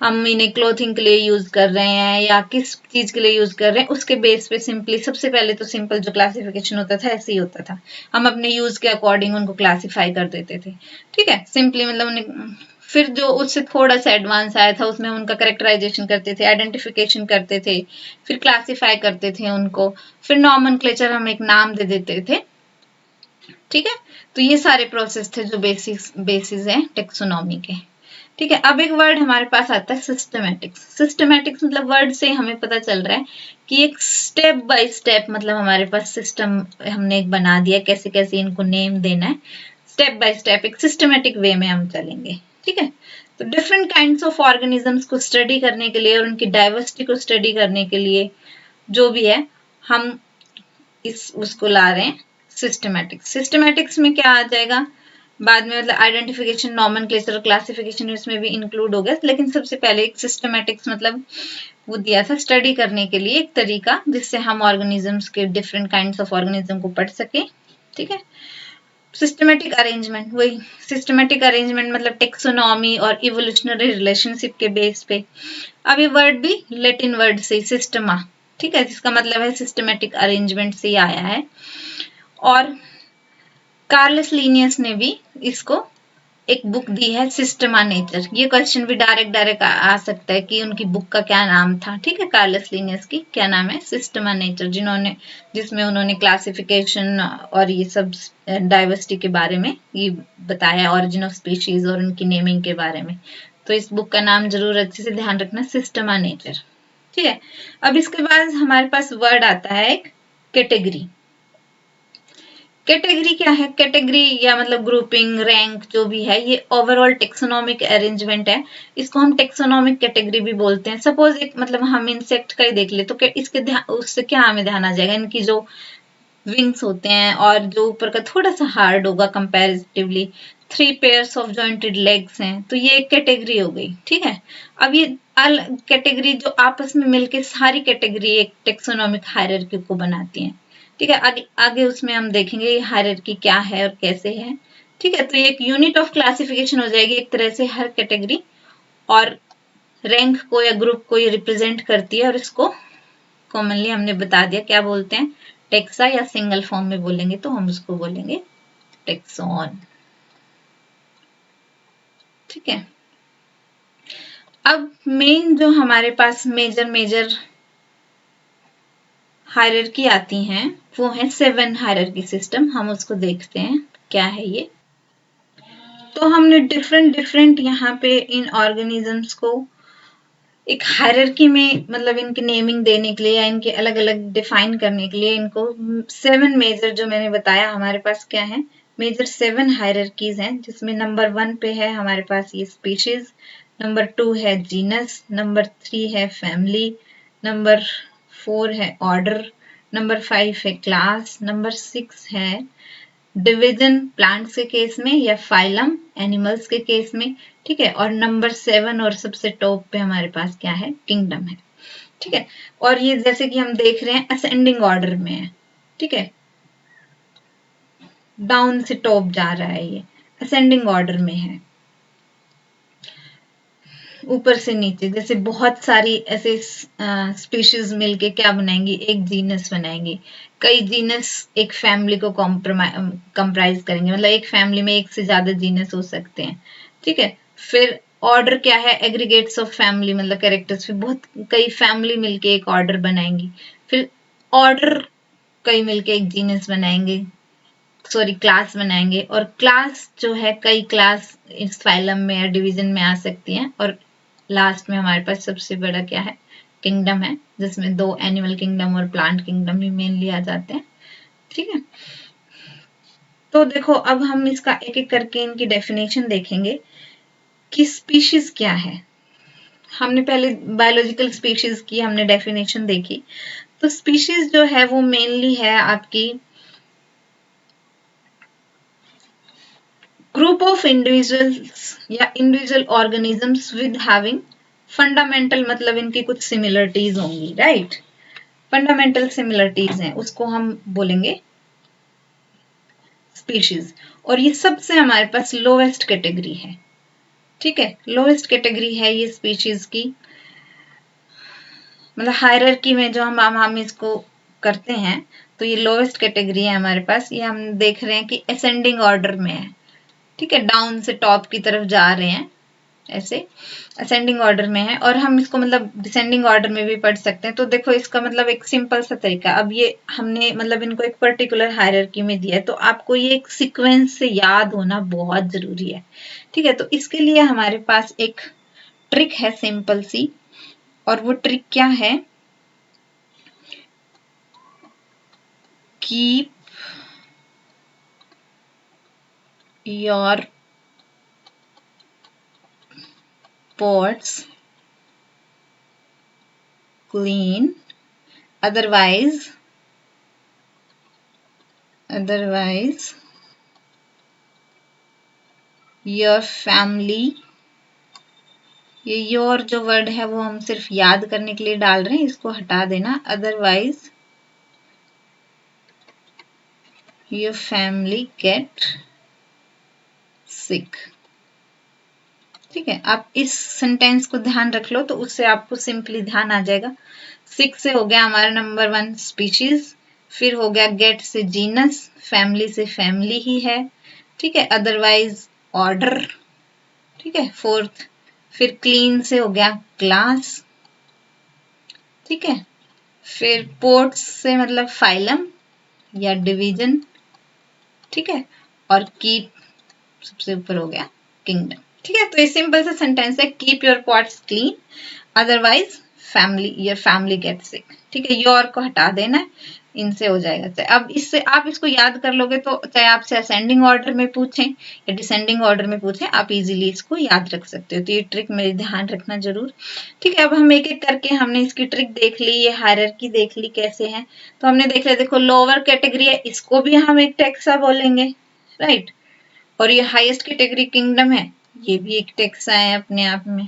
हम इन्हें क्लोथिंग के लिए यूज कर रहे हैं या किस चीज के लिए यूज कर रहे हैं, उसके बेस पे सिंपली सबसे पहले तो सिंपल जो क्लासिफिकेशन होता था ऐसे ही होता था, हम अपने यूज के अकॉर्डिंग उनको क्लासिफाई कर देते थे। ठीक है, सिंपली मतलब उन्हें, फिर जो उससे थोड़ा सा एडवांस आया था उसमें उनका करेक्टराइजेशन करते थे, आइडेंटिफिकेशन करते थे, फिर क्लासिफाई करते थे उनको, फिर नॉमेनक्लेचर हम एक नाम दे देते थे, ठीक है, तो ये सारे प्रोसेस थे जो बेसिस हैं टेक्सोनॉमी के। ठीक है, अब एक वर्ड हमारे पास आता है सिस्टमैटिक्स। सिस्टमैटिक्स मतलब वर्ड से हमें पता चल रहा है कि एक स्टेप बाय स्टेप मतलब हमारे पास सिस्टम हमने एक बना दिया, कैसे कैसे इनको नेम देना है, स्टेप बाय स्टेप एक सिस्टमैटिक वे में हम चलेंगे। ठीक है, तो डिफरेंट काइंड्स ऑफ ऑर्गेनिजम्स को स्टडी करने के लिए और उनकी डाइवर्सिटी को स्टडी करने के लिए जो भी है हम उसको ला रहे हैं सिस्टमैटिक्स। सिस्टमैटिक्स में क्या आ जाएगा बाद में, मतलब आइडेंटिफिकेशन, नॉमेनक्लेचर और क्लासिफिकेशन इसमें भी इंक्लूड हो गया, लेकिन सबसे पहले एक सिस्टमैटिक्स मतलब वो दिया था स्टडी करने के लिए एक तरीका जिससे हम ऑर्गेनिजम्स के डिफरेंट काइंड्स ऑफ ऑर्गेनिज्म को पढ़ सके। ठीक है, सिस्टमैटिक अरेंजमेंट, वही सिस्टमैटिक अरेंजमेंट मतलब टेक्सोनॉमी और इवोल्यूशनरी रिलेशनशिप के बेस पे। अब ये वर्ड भी लैटिन वर्ड से सिस्टमा, ठीक है, जिसका मतलब है सिस्टमैटिक अरेंजमेंट से ही आया है। और कार्लस लीनियस ने भी इसको एक बुक दी है सिस्टमा नेचर। ये क्वेश्चन भी डायरेक्ट आ सकता है कि उनकी बुक का क्या नाम था। ठीक है, कार्लस लीनियस की क्या नाम है, सिस्टमा नेचर, जिसमें उन्होंने क्लासिफिकेशन और ये सब डाइवर्सिटी के बारे में ये बताया, ऑरिजिन ऑफ स्पीशीज और उनकी नेमिंग के बारे में। तो इस बुक का नाम जरूर अच्छे से ध्यान रखना, सिस्टमा नेचर। ठीक है, अब इसके बाद हमारे पास वर्ड आता है एक कैटेगरी। कैटेगरी क्या है, कैटेगरी या मतलब ग्रुपिंग, रैंक जो भी है, ये ओवरऑल टेक्सोनॉमिक अरेंजमेंट है। इसको हम टेक्सोनॉमिक कैटेगरी भी बोलते हैं। सपोज एक मतलब हम इंसेक्ट का ही देख ले तो इसके उससे क्या हमें ध्यान आ जाएगा, इनकी जो विंग्स होते हैं और जो ऊपर का थोड़ा सा हार्ड होगा comparatively, 3 pairs of jointed legs हैं, तो ये एक कैटेगरी हो गई। ठीक है, अब ये कैटेगरी जो आपस में मिलके सारी कैटेगरी एक टेक्सोनॉमिक हायरार्की को बनाती हैं। ठीक है, आगे उसमें हम देखेंगे ये हायरार्की क्या है और कैसे है। ठीक है, तो ये एक यूनिट ऑफ क्लासिफिकेशन हो जाएगी एक तरह से हर कैटेगरी, और रैंक को या ग्रुप को ये रिप्रेजेंट करती है, और इसको कॉमनली हमने बता दिया क्या बोलते हैं, टेक्सा, या सिंगल फॉर्म में बोलेंगे तो हम उसको बोलेंगे टेक्सॉन। ठीक है, अब मेन जो हमारे पास मेजर हायरार्की आती हैं वो है 7 हायरार्की सिस्टम। हम उसको देखते हैं क्या है ये। तो हमने डिफरेंट यहाँ पे इन ऑर्गेनिजम्स को एक हायरार्की में मतलब इनकी नेमिंग देने के लिए या इनके अलग अलग डिफाइन करने के लिए इनको 7 मेजर जो मैंने बताया हमारे पास क्या है, मेजर 7 हायरार्कीज हैं, जिसमें नंबर 1 पे है हमारे पास ये स्पीशीज, नंबर 2 है जीनस, नंबर 3 है फैमिली, नंबर 4 है ऑर्डर, नंबर 5 है क्लास, नंबर 6 है डिवीजन प्लांट्स के केस में, या फाइलम एनिमल्स के केस में। ठीक है, और नंबर 7 और सबसे टॉप पे हमारे पास क्या है, किंगडम है। ठीक है, और ये जैसे कि हम देख रहे हैं असेंडिंग ऑर्डर में है। ठीक है, डाउन से टॉप जा रहा है, ये असेंडिंग ऑर्डर में है, ऊपर से नीचे। जैसे बहुत सारी ऐसे स्पीशीज मिलके क्या बनाएंगी, एक जीनस बनाएंगी। कई जीनस एक फैमिली को कंप्राइज करेंगे, मतलब एक फैमिली में एक से ज्यादा जीनस हो सकते हैं। ठीक है, फिर ऑर्डर क्या है, एग्रीगेट्स ऑफ फैमिली मतलब कैरेक्टर्स, फिर बहुत कई फैमिली मिलके एक ऑर्डर बनाएंगी, फिर ऑर्डर कई मिलके एक जीनस बनाएंगे, सॉरी क्लास बनाएंगे, और क्लास जो है कई क्लास इस फाइलम में या डिवीजन में आ सकती हैं, और लास्ट में हमारे पास सबसे बड़ा क्या है, किंगडम है, जिसमें 2 एनिमल किंगडम और प्लांट किंगडम ही मेनली आ जाते हैं। ठीक है, तो देखो अब हम इसका एक एक करके इनकी डेफिनेशन देखेंगे कि स्पीशीज क्या है। हमने पहले बायोलॉजिकल स्पीशीज की हमने डेफिनेशन देखी, तो स्पीशीज जो है वो मेनली है आपकी ग्रुप ऑफ इंडिविजुअल्स या individual organisms with having fundamental, मतलब इनकी कुछ सिमिलरिटीज होंगी, राइट, फंडामेंटल सिमिलरिटीज हैं, उसको हम बोलेंगे स्पीशीज। और ये सबसे हमारे पास लोवेस्ट कैटेगरी है। ठीक है, लोवेस्ट कैटेगरी है ये स्पीशीज की, मतलब हायरार्की में जो हम इसको करते हैं, तो ये लोवेस्ट कैटेगरी है हमारे पास। ये हम देख रहे हैं कि असेंडिंग ऑर्डर में है। ठीक है, डाउन से टॉप की तरफ जा रहे हैं, ऐसे असेंडिंग ऑर्डर में है, और हम इसको मतलब डिसेंडिंग ऑर्डर में भी पढ़ सकते हैं। तो देखो इसका मतलब एक सिंपल सा तरीका, अब ये हमने मतलब इनको एक पर्टिकुलर हायरार्की में दिया है, तो आपको ये एक सीक्वेंस से याद होना बहुत जरूरी है, ठीक है। तो इसके लिए हमारे पास एक ट्रिक है सिंपल सी, और वो ट्रिक क्या है, keep your pots clean, otherwise your family, ये योर जो वर्ड है वो हम सिर्फ याद करने के लिए डाल रहे हैं, इसको हटा देना, otherwise your family get sick, ठीक है। आप इस सेंटेंस को ध्यान रख लो, तो उससे आपको सिंपली ध्यान आ जाएगा। सिक से हो गया हमारा नंबर 1 स्पीशीज, फिर हो गया गेट से जीनस, फैमिली से फैमिली ही है, ठीक है, अदरवाइज ऑर्डर, ठीक है, 4th, फिर क्लीन से हो गया क्लास, ठीक है, फिर पोर्ट्स से मतलब फाइलम या डिवीजन, ठीक है, और कीप सबसे ऊपर हो गया किंगडम, ठीक है। तो ये सिंपल सा सेंटेंस है, keep your pots clean, otherwise your family get sick, ठीक है। योर को हटा देना है, इनसे हो जाएगा। तो अब इससे आप इसको याद कर लोगे, तो चाहे आपसे असेंडिंग ऑर्डर में पूछें या डिसेंडिंग ऑर्डर में पूछें, आप इजीली इसको याद रख सकते हो। तो ये ट्रिक मेरे ध्यान रखना जरूर, ठीक है। अब हम एक एक करके हमने इसकी ट्रिक देख ली, ये हायरार्की देख ली कैसे है, तो हमने देख लिया। देखो लोअर कैटेगरी है, इसको भी हम एक टेक्सा बोलेंगे, राइट, और ये हाईएस्ट कैटेगरी किंगडम है, ये भी एक टेक्सा है अपने आप में,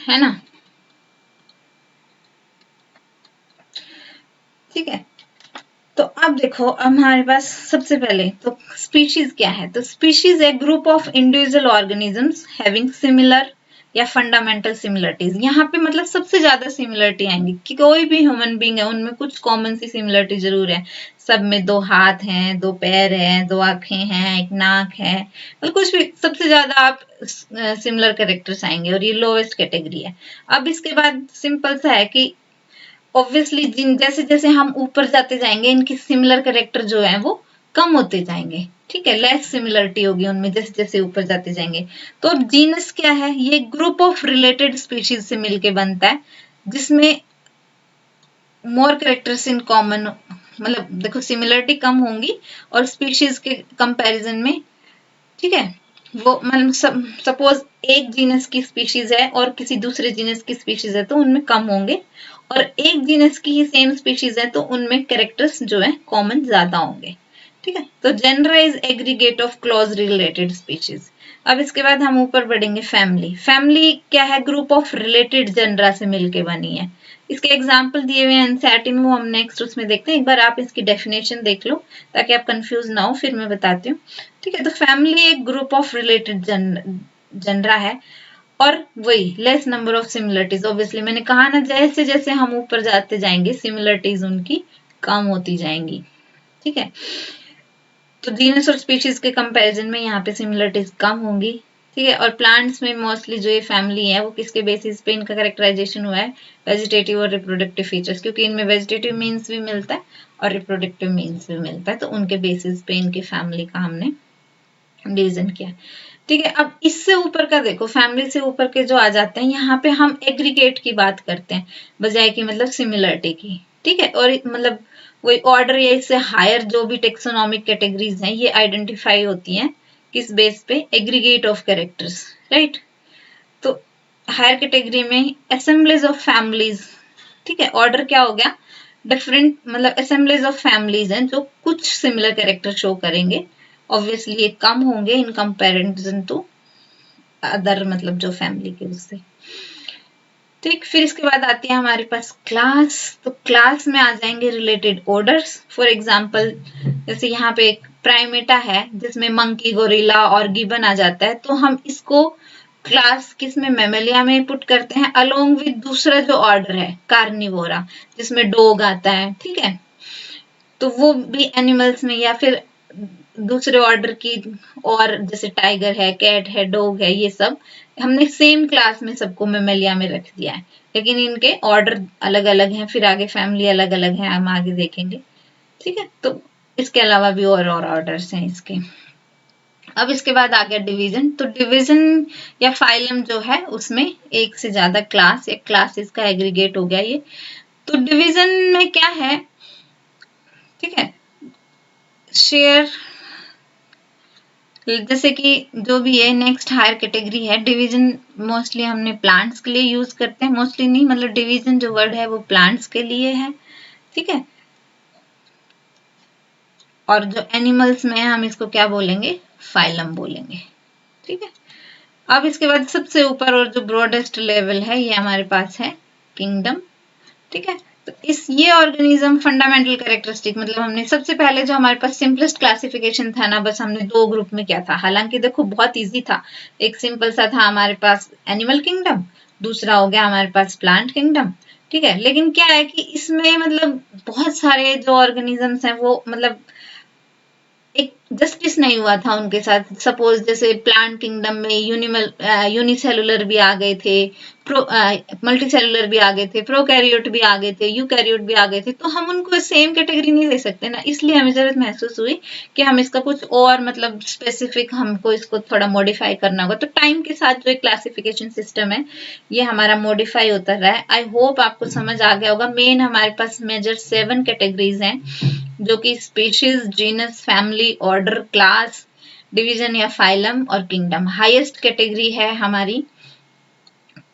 है ना, ठीक है। तो अब देखो, अब हमारे पास सबसे पहले तो स्पीशीज क्या है, तो स्पीशीज है group of individual organisms having similar या फंडामेंटल सिमिलरिटीज। यहाँ पे मतलब सबसे ज्यादा सिमिलरिटी आएंगी कि कोई भी ह्यूमन बींग है उनमें कुछ कॉमन सी सिमिलरिटी जरूर है, सब में 2 हाथ हैं, 2 पैर हैं, 2 आंखें हैं, एक नाक है, मतलब कुछ भी, सबसे ज्यादा आप सिमिलर कैरेक्टर्स आएंगे, और ये लोवेस्ट कैटेगरी है। अब इसके बाद सिंपल सा है कि ऑब्वियसली जिन जैसे जैसे हम ऊपर जाते जाएंगे, इनकी सिमिलर कैरेक्टर जो है वो कम होते जाएंगे, ठीक है, लेस सिमिलरिटी होगी उनमें जैसे जैसे ऊपर जाते जाएंगे। तो अब जीनस क्या है, ये ग्रुप ऑफ रिलेटेड स्पीशीज से मिलके बनता है, जिसमें मोर कैरेक्टर्स इन कॉमन, मतलब देखो सिमिलरिटी कम होंगी और स्पीशीज के कंपैरिजन में, ठीक है, वो मतलब सपोज एक जीनस की स्पीशीज है और किसी दूसरे जीनस की स्पीशीज है, तो उनमें कम होंगे, और एक जीनस की ही सेम स्पीशीज है तो उनमें कैरेक्टर्स जो है कॉमन ज्यादा होंगे, ठीक है। तो generalise aggregate of close related species. अब इसके बाद हम ऊपर बढ़ेंगे, फैमिली। फैमिली क्या है, ग्रुप ऑफ रिलेटेड जनरा से मिलके बनी है। इसके एग्जाम्पल दिए हुए हैं एनसीईआरटी में, वो हम नेक्स्ट उसमें देखते हैं। एक बार आप इसकी डेफिनेशन देख लो ताकि आप कंफ्यूज ना हो, फिर मैं बताती हूँ, ठीक है। तो फैमिली एक ग्रुप ऑफ रिलेटेड जनरा है, और वही less number of similarities. Obviously मैंने कहा ना, जैसे जैसे हम ऊपर जाते जाएंगे सिमिलरिटीज उनकी कम होती जाएंगी, ठीक है। तो जीनस और स्पीशीज के कंपैरिजन में यहाँ पे सिमिलरिटीज कम होंगी, ठीक है। और प्लांट्स में मोस्टली जो ये फैमिली है वो किसके बेसिस पे इनका कैरेक्टराइजेशन हुआ है, वेजिटेटिव और रिप्रोडक्टिव फीचर्स, क्योंकि इनमें वेजिटेटिव मीन्स भी मिलता है और रिप्रोडक्टिव मीन्स भी मिलता है, तो उनके बेसिस पे इनकी फैमिली का हमने डिवीजन किया, ठीक है। अब इससे ऊपर का देखो, फैमिली से ऊपर के जो आ जाते हैं, यहाँ पे हम एग्रीगेट की बात करते हैं बजाय की मतलब सिमिलरिटी की, ठीक है। और मतलब वही ऑर्डर या इससे हायर जो भी टेक्सोनॉमिक कैटेगरीज हैं, ये आइडेंटिफाई होती हैं किस बेस पे, एग्रीगेट ऑफ कैरेक्टर्स, राइट। तो हायर कैटेगरी में असेंबलीज ऑफ फैमिलीज, ठीक है। ऑर्डर क्या हो गया, डिफरेंट मतलब असेंबलीज ऑफ फैमिलीज हैं जो कुछ सिमिलर कैरेक्टर शो करेंगे, ऑब्वियसली ये कम होंगे इन कंपैरिजन टू अदर, मतलब जो फैमिली के उससे, ठीक। फिर इसके बाद आती है हमारे पास क्लास। तो क्लास में आ जाएंगे रिलेटेड ऑर्डर्स। फॉर एग्जांपल जैसे यहाँ पे एक प्राइमेटा है जिसमें मंकी, गोरिल्ला और गिबन आ जाता है, तो हम इसको क्लास किस में, मेमेलिया में पुट करते हैं, अलोंग विद दूसरा जो ऑर्डर है कार्निवोरा, जिसमें डॉग आता है, ठीक है। तो वो भी एनिमल्स में, या फिर दूसरे ऑर्डर की, और जैसे टाइगर है, कैट है, डॉग है, ये सब हमने सेम क्लास में सबको मेमेलिया में रख दिया है, लेकिन इनके ऑर्डर अलग अलग हैं, फिर आगे फैमिली अलग अलग है, हम आगे देखेंगे। ठीक है, तो इसके अलावा भी और ऑर्डर्स हैं इसके। अब इसके बाद आ गया डिवीजन। तो डिवीजन या फाइलम जो है उसमें एक से ज्यादा क्लास या क्लासेस का एग्रीगेट हो गया ये। तो डिवीजन में क्या है, ठीक है, शेयर, जैसे कि जो भी है नेक्स्ट हायर कैटेगरी है डिवीजन, मोस्टली हमने प्लांट्स के लिए यूज करते हैं, मोस्टली नहीं, मतलब डिवीजन जो वर्ड है वो प्लांट्स के लिए है। ठीक है, और जो एनिमल्स में है हम इसको क्या बोलेंगे, फाइलम बोलेंगे। ठीक है, अब इसके बाद सबसे ऊपर और जो ब्रॉडेस्ट लेवल है ये हमारे पास है किंगडम। ठीक है, तो इस ये ऑर्गेनिज्म फंडामेंटल कैरेक्टरिस्टिक, मतलब हमने सबसे पहले जो हमारे पास सिंपलेस्ट क्लासिफिकेशन था ना, बस हमने दो ग्रुप में किया था, हालांकि देखो बहुत इजी था। एक सिंपल सा था हमारे पास एनिमल किंगडम, दूसरा हो गया हमारे पास प्लांट किंगडम। ठीक है, लेकिन क्या है कि इसमें मतलब बहुत सारे जो ऑर्गेनिजम्स हैं वो मतलब एक जस्टिस नहीं हुआ था उनके साथ। सपोज जैसे प्लांट किंगडम में यूनिसेलुलर भी आ गए थे, मल्टी सेलुलर भी आ गए थे, प्रोकैरियोट भी आ गए थे, यूकैरियोट भी आ गए थे, तो हम उनको सेम कैटेगरी नहीं दे सकते ना, इसलिए हमें जरूरत महसूस हुई कि हम इसका कुछ और मतलब स्पेसिफिक हमको इसको थोड़ा मॉडिफाई करना होगा। तो टाइम के साथ जो एक क्लासिफिकेशन सिस्टम है ये हमारा मॉडिफाई होता रहा है। आई होप आपको समझ आ गया होगा। मेन हमारे पास मेजर 7 कैटेगरीज हैं, जो कि species, genus, family, order, class, division या फाइलम और किंगडम। हाईएस्ट कैटेगरी है हमारी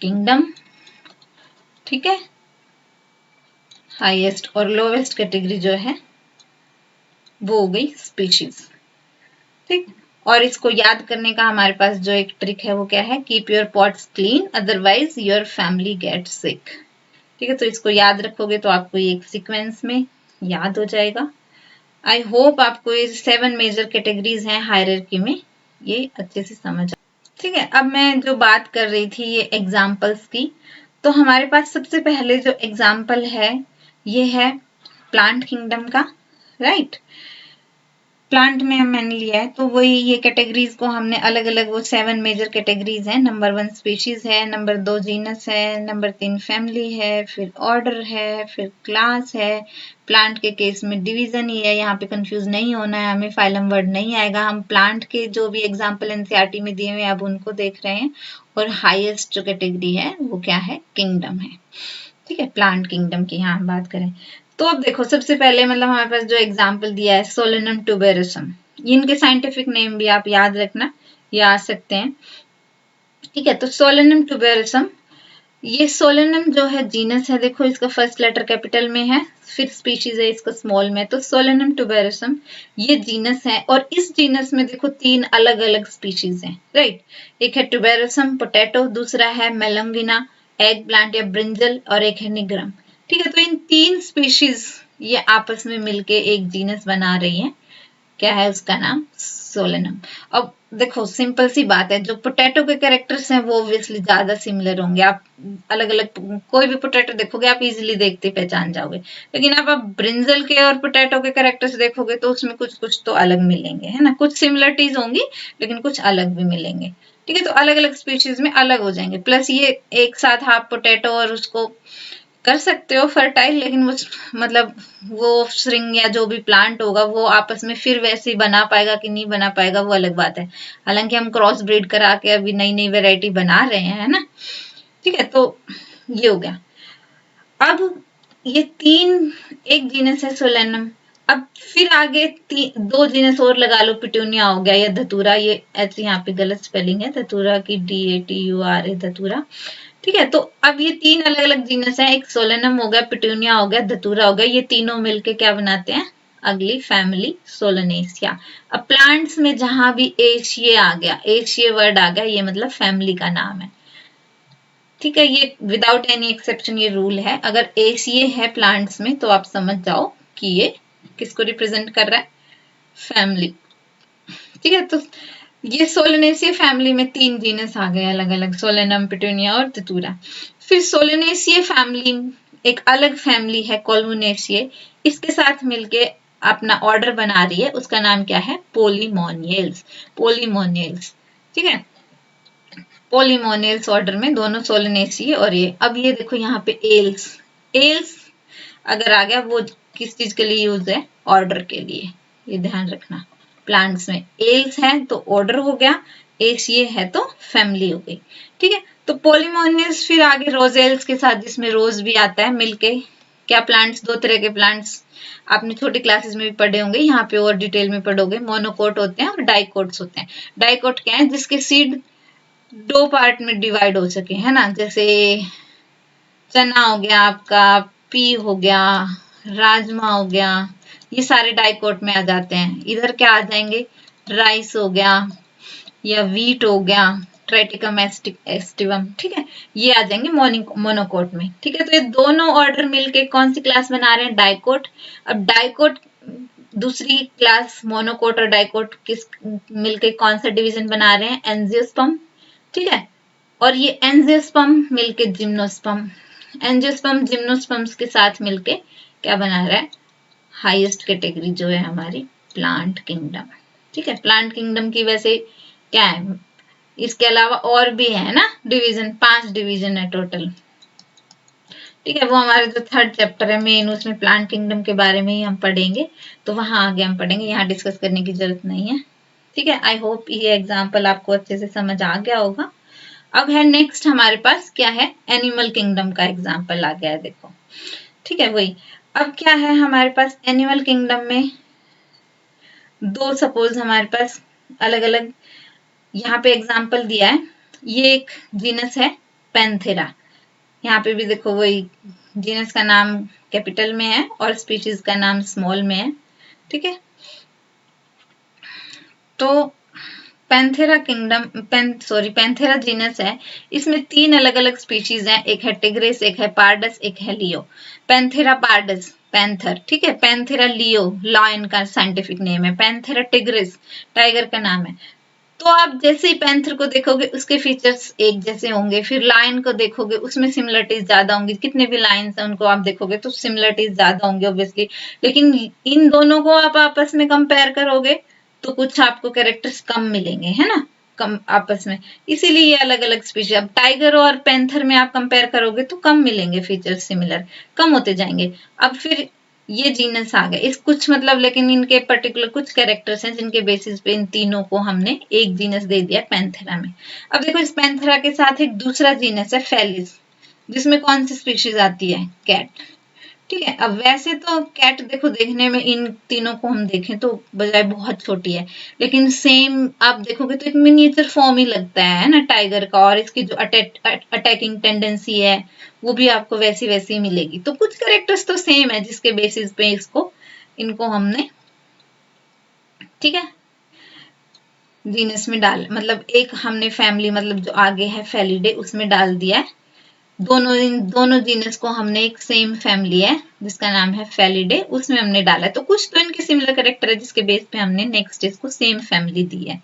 किंगडम, ठीक है, हाईएस्ट, और लोवेस्ट कैटेगरी जो है वो हो गई स्पीशीज। ठीक, और इसको याद करने का हमारे पास जो एक ट्रिक है वो क्या है, keep your pots clean otherwise your family get sick. ठीक है, तो इसको याद रखोगे तो आपको ये एक सीक्वेंस में याद हो जाएगा। आई होप आपको ये 7 मेजर कैटेगरीज हैं हायरार्की में, ये अच्छे से समझ आ। ठीक है, अब मैं जो बात कर रही थी ये एग्जाम्पल्स की, तो हमारे पास सबसे पहले जो एग्जाम्पल है ये है प्लांट किंगडम का, राइट। प्लांट में मैंने लिया है तो वही ये कैटेगरीज को हमने अलग अलग, वो 7 मेजर कैटेगरीज हैं। नंबर 1 स्पीशीज है, नंबर 2 जीनस है, नंबर 3 फैमिली है, फिर ऑर्डर है, फिर क्लास है। प्लांट के केस में डिवीजन ही है, यहाँ पे कंफ्यूज नहीं होना है हमें, फाइलम वर्ड नहीं आएगा। हम प्लांट के जो भी एग्जाम्पल एनसीईआरटी में दिए हुए हैं अब उनको देख रहे हैं। और हाईएस्ट जो कैटेगरी है वो क्या है, किंगडम है। ठीक है, प्लांट किंगडम की यहाँ हम बात करें तो अब देखो सबसे पहले मतलब हमारे पास जो एग्जाम्पल दिया है सोलेनम ट्यूबेरसम, इनके साइंटिफिक नेम भी आप याद रखना, ये आ सकते हैं। ठीक है, तो सोलेनम ट्यूबेरसम, ये सोलेनम जो है जीनस है, देखो इसका फर्स्ट लेटर कैपिटल में है, फिर स्पीशीज है इसका स्मॉल में, तो सोलेनम ट्यूबेरसम ये जीनस है। और इस जीनस में देखो 3 अलग अलग स्पीशीज हैं, राइट। एक है ट्यूबेरसम पोटैटो, दूसरा है मेलंगिना एग प्लांट या ब्रिंजल, और एक है निग्रम। ठीक है, तो इन 3 स्पीशीज ये आपस में मिलके एक जीनस बना रही है, क्या है उसका नाम, सोलेनम। अब देखो सिंपल सी बात है, जो पोटैटो के कैरेक्टर्स हैं वो ऑब्वियसली ज्यादा सिमिलर होंगे। आप अलग अलग कोई भी पोटैटो देखोगे आप इजीली देखते पहचान जाओगे, लेकिन आप ब्रिंजल के और पोटैटो के कैरेक्टर्स देखोगे तो उसमें कुछ कुछ तो अलग मिलेंगे, है ना। कुछ सिमिलरिटीज होंगी लेकिन कुछ अलग भी मिलेंगे। ठीक है, तो अलग अलग स्पीशीज में अलग हो जाएंगे। प्लस ये एक साथ आप पोटैटो और उसको कर सकते हो फर्टाइल, लेकिन वो मतलब वो श्रिंग या जो भी प्लांट होगा वो आपस में फिर वैसे ही बना पाएगा कि नहीं बना पाएगा वो अलग बात है। हालांकि हम क्रॉस ब्रीड करा के अभी नई नई वैरायटी बना रहे हैं, है ना। ठीक है, तो ये हो गया। अब ये 3 एक जीनस है सोलेनम, अब फिर आगे 2 जीनस और लगा लो, पिटूनिया हो गया या धतूरा, ये ऐसे यहाँ पे गलत स्पेलिंग है धतूरा की, DATURA धतूरा। ठीक है, तो अब ये 3 अलग अलग जीनस हैं, एक सोलेनम हो गया, पिटूनिया हो गया, धतूरा हो गया, ये तीनों मिलके क्या बनाते हैं, अगली फैमिली सोलेनेसिया। अब प्लांट्स में जहां भी एशिया आ गया, एशिया वर्ड आ गया, ये मतलब फैमिली का नाम है। ठीक है, ये विदाउट एनी एक्सेप्शन ये रूल है, अगर एशिया है प्लांट्स में तो आप समझ जाओ कि ये किसको रिप्रेजेंट कर रहा है, फैमिली। ठीक है, तो ये सोलेनेसिया फैमिली में 3 जीनस आ गए अलग अलग, सोलेनम, पिटूनिया और धतूरा। फिर सोलेनेसिया फैमिली एक अलग फैमिली है कोलुनेसिया, इसके साथ मिलके अपना ऑर्डर बना रही है उसका नाम क्या है, पोलीमोनियल्स। पोलीमोनियल्स, ठीक है, पोलीमोनियल्स ऑर्डर में दोनों सोलेनेसी और ये। अब ये देखो यहाँ पे एल्स, एल्स अगर आ गया वो किस चीज के लिए यूज है, ऑर्डर के लिए, ये ध्यान रखना। प्लांट्स में एल्स है तो ऑर्डर हो गया, एसीए है तो फैमिली हो गई, ठीक है। तो पोलीमोनियल्स फिर आगे रोजेल्स के साथ, जिसमें रोज भी आता है मिलके। क्या प्लांट्स, दो तरह के प्लांट्स आपने छोटी क्लासेस में भी पढ़े होंगे, यहाँ पे और डिटेल में पढ़ोगे। मोनोकोट होते हैं और डाइकोट्स होते हैं। डाइकोट क्या है, जिसके सीड दो पार्ट में डिवाइड हो सके, है ना, जैसे चना हो गया आपका, पी हो गया, राजमा हो गया, ये सारे डाइकोट में आ जाते हैं। इधर क्या आ जाएंगे, राइस हो गया या वीट हो गया, ट्राइटिकम एस्टिवम, ठीक है, ये आ जाएंगे मोनोकोट में, ठीक है। तो ये दोनों ऑर्डर मिलके कौन सी क्लास बना रहे हैं, डाइकोट। अब डाइकोट दूसरी क्लास मोनोकोट और डाइकोट किस मिलके कौन सा डिवीजन बना रहे हैं, एंजियोस्पर्म, ठीक है। और ये एंजियोस्पर्म मिलके जिम्नोस्पर्म, एंजियोस्पर्म जिम्नोस्पर्म्स के साथ मिलके क्या बना रहा है, हाईएस्ट कैटेगरी जो है हमारी प्लांट किंगडम, ठीक है। प्लांट किंगडम की वैसे क्या है, इसके अलावा और भी है ना डिवीजन, 5 डिवीजन है टोटल, ठीक है। वो हमारे जो 3rd चैप्टर है मेन, उसमें प्लांट किंगडम के बारे में ही हम पढ़ेंगे, तो वहां आगे हम पढ़ेंगे, यहाँ डिस्कस करने की जरूरत नहीं है, ठीक है। आई होप ये एग्जाम्पल आपको अच्छे से समझ आ गया होगा। अब है नेक्स्ट हमारे पास क्या है, एनिमल किंगडम का एग्जाम्पल आ गया है, देखो, ठीक है, वही। अब क्या है हमारे पास एनिमल किंगडम में, दो सपोज हमारे पास अलग अलग यहाँ पे एग्जाम्पल दिया है। ये एक जीनस है पैंथेरा, यहाँ पे भी देखो वही, जीनस का नाम कैपिटल में है और स्पीशीज का नाम स्मॉल में है, ठीक है। तो पैंथेरा किंगडम, पैंथेरा जीनस है, इसमें 3 अलग अलग स्पीशीज हैं, एक है टिग्रिस, एक है पार्डस, एक है लियो। पैंथेरा पार्डस पैंथर, ठीक है। पैंथेरा लियो लायन का साइंटिफिक नेम है। पैंथेरा टिग्रिस टाइगर का नाम है। तो आप जैसे ही पैंथर को देखोगे उसके फीचर्स एक जैसे होंगे, फिर लायन को देखोगे उसमें सिमिलरिटीज ज्यादा होंगी, कितने भी लायंस हैं उनको आप देखोगे तो सिमिलरिटीज ज्यादा होंगे ऑब्वियसली। लेकिन इन दोनों को आप आपस में कंपेयर करोगे तो कुछ आपको कैरेक्टर्स कम मिलेंगे, है ना, कम आपस में, इसीलिए ये अलग अलग स्पीशीज। अब टाइगर और पैंथर में आप कंपेयर करोगे तो कम मिलेंगे फीचर्स, सिमिलर कम होते जाएंगे। अब फिर ये जीनस आ गए, इस कुछ मतलब, लेकिन इनके पर्टिकुलर कुछ कैरेक्टर्स हैं जिनके बेसिस पे इन तीनों को हमने एक जीनस दे दिया पैंथेरा में। अब देखो इस पैंथेरा के साथ एक दूसरा जीनस है फेलिस, जिसमें कौन सी स्पीशीज आती है, कैट, ठीक है। अब वैसे तो कैट देखो देखने में इन तीनों को हम देखें तो बजाय बहुत छोटी है, लेकिन सेम आप देखोगे तो एक मिनिएचर फॉर्म ही लगता है ना टाइगर का, और इसकी जो अटैकिंग टेंडेंसी है वो भी आपको वैसी वैसी मिलेगी। तो कुछ कैरेक्टर्स तो सेम है जिसके बेसिस पे इनको हमने, ठीक है, जीनस में डाल, मतलब एक हमने फैमिली, मतलब जो आगे है फेलिडे उसमें डाल दिया है। दोनों जीनस को हमने एक सेम फैमिली है जिसका नाम है फेलिडे, उसमें हमने डाला है। तो कुछ तो इनके सिमिलर कैरेक्टर है जिसके बेस पे हमने नेक्स्ट इसको सेम फैमिली दी है,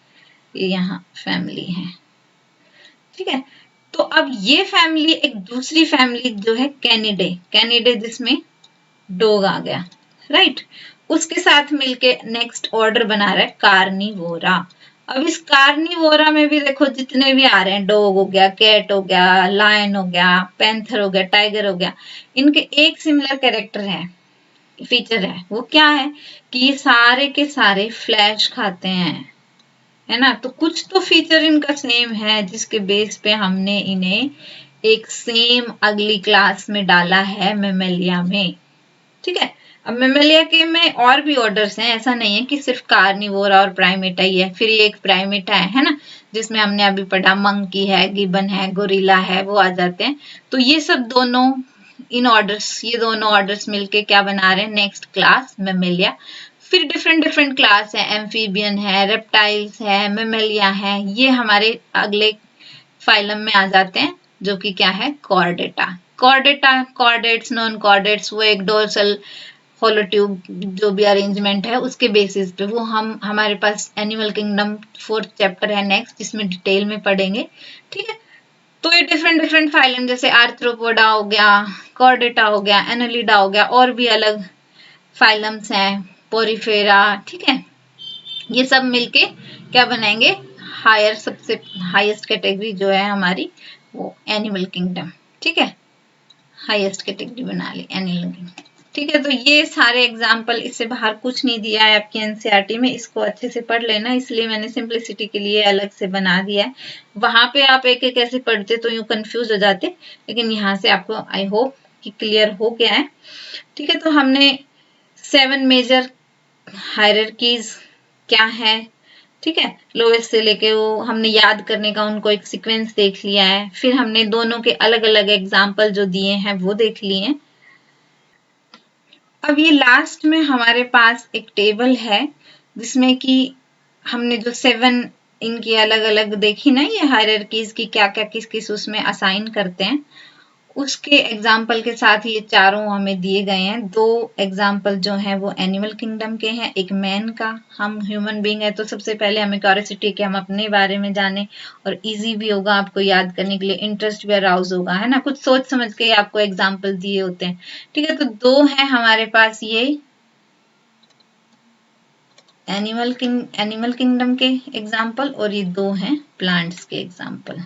ये यहाँ फैमिली है, ठीक है। तो अब ये फैमिली एक दूसरी फैमिली जो है कैनिडे, कैनिडे जिसमें डॉग आ गया, राइट, उसके साथ मिलके नेक्स्ट ऑर्डर बना रहा है कार्निवोरा। अब इस कार्निवोरा में भी देखो जितने भी आ रहे हैं, डॉग हो गया, कैट हो गया, लायन हो गया, पैंथर हो गया, टाइगर हो गया, इनके एक सिमिलर कैरेक्टर है, फीचर है। वो क्या है कि ये सारे के सारे फ्लैश खाते हैं, है ना। तो कुछ तो फीचर इनका सेम है जिसके बेस पे हमने इन्हें एक सेम अगली क्लास में डाला है, मेमेलिया में, ठीक है। अब मेमेलिया के में और भी ऑर्डर्स हैं, ऐसा नहीं है कि सिर्फ कार्निवोरा और प्राइमेटा ही है। फिर ये एक प्राइमेटा है ना, जिसमें हमने अभी पढ़ा मंकी है, गिबन है, गोरिल्ला है, वो आ जाते हैं। तो ये सब दोनों ये दोनों ऑर्डर्स मिलके क्या बना रहे हैं, नेक्स्ट क्लास मेमेलिया। फिर डिफरेंट डिफरेंट क्लास है, एम्फीबियन है, रेप्टाइल्स है, मेमेलिया है, ये हमारे अगले फाइलम में आ जाते हैं, जो कि क्या है, कॉर्डेटा। कॉर्डेट्स, नॉन कॉर्डेट्स, वो एक डोर्सल होलोट्यूब जो भी अरेंजमेंट है उसके बेसिस पे, वो हमारे पास एनिमल किंगडम 4th चैप्टर है नेक्स्ट, जिसमें डिटेल में पढ़ेंगे, ठीक है। तो ये डिफरेंट डिफरेंट फाइलम जैसे आर्थ्रोपोडा हो गया, कॉर्डेटा हो गया, एनालिडा हो गया, और भी अलग फाइलम्स हैं, पोरिफेरा, ठीक है, ये सब मिलके क्या बनाएंगे, हायर, सबसे हाईएस्ट कैटेगरी जो है हमारी वो एनिमल किंगडम, ठीक है, हाईएस्ट कैटेगरी बना ली एनिमल किंगडम, ठीक है। तो ये सारे एग्जाम्पल, इससे बाहर कुछ नहीं दिया है आपकी एनसीईआरटी में, इसको अच्छे से पढ़ लेना, इसलिए मैंने सिंप्लिसिटी के लिए अलग से बना दिया है। वहां पे आप एक एक ऐसे पढ़ते तो यूं कंफ्यूज हो जाते, लेकिन यहाँ से आपको आई होप कि क्लियर हो गया है, ठीक है। तो हमने 7 मेजर हायरार्कीज क्या है, ठीक है, लोएस्ट से लेके वो हमने याद करने का उनको एक सीक्वेंस देख लिया है, फिर हमने दोनों के अलग अलग एग्जाम्पल जो दिए हैं वो देख लिए हैं। अब ये लास्ट में हमारे पास एक टेबल है जिसमें कि हमने जो 7 इनकी अलग अलग देखी ना, ये हायरार्कीज की क्या क्या किस किस उसमें असाइन करते हैं, उसके एग्जाम्पल के साथ ये चारों हमें दिए गए हैं। 2 एग्जाम्पल जो हैं वो एनिमल किंगडम के हैं, एक मैन का। हम ह्यूमन बीइंग है तो सबसे पहले हमें क्यूरियोसिटी कि हम अपने बारे में जाने, और इजी भी होगा आपको याद करने के लिए, इंटरेस्ट भी अराउज होगा, है ना, कुछ सोच समझ के आपको एग्जाम्पल दिए होते हैं, ठीक है। तो 2 हैं हमारे पास ये एनिमल किंगडम के एग्जाम्पल, और ये 2 हैं प्लांट्स के एग्जाम्पल,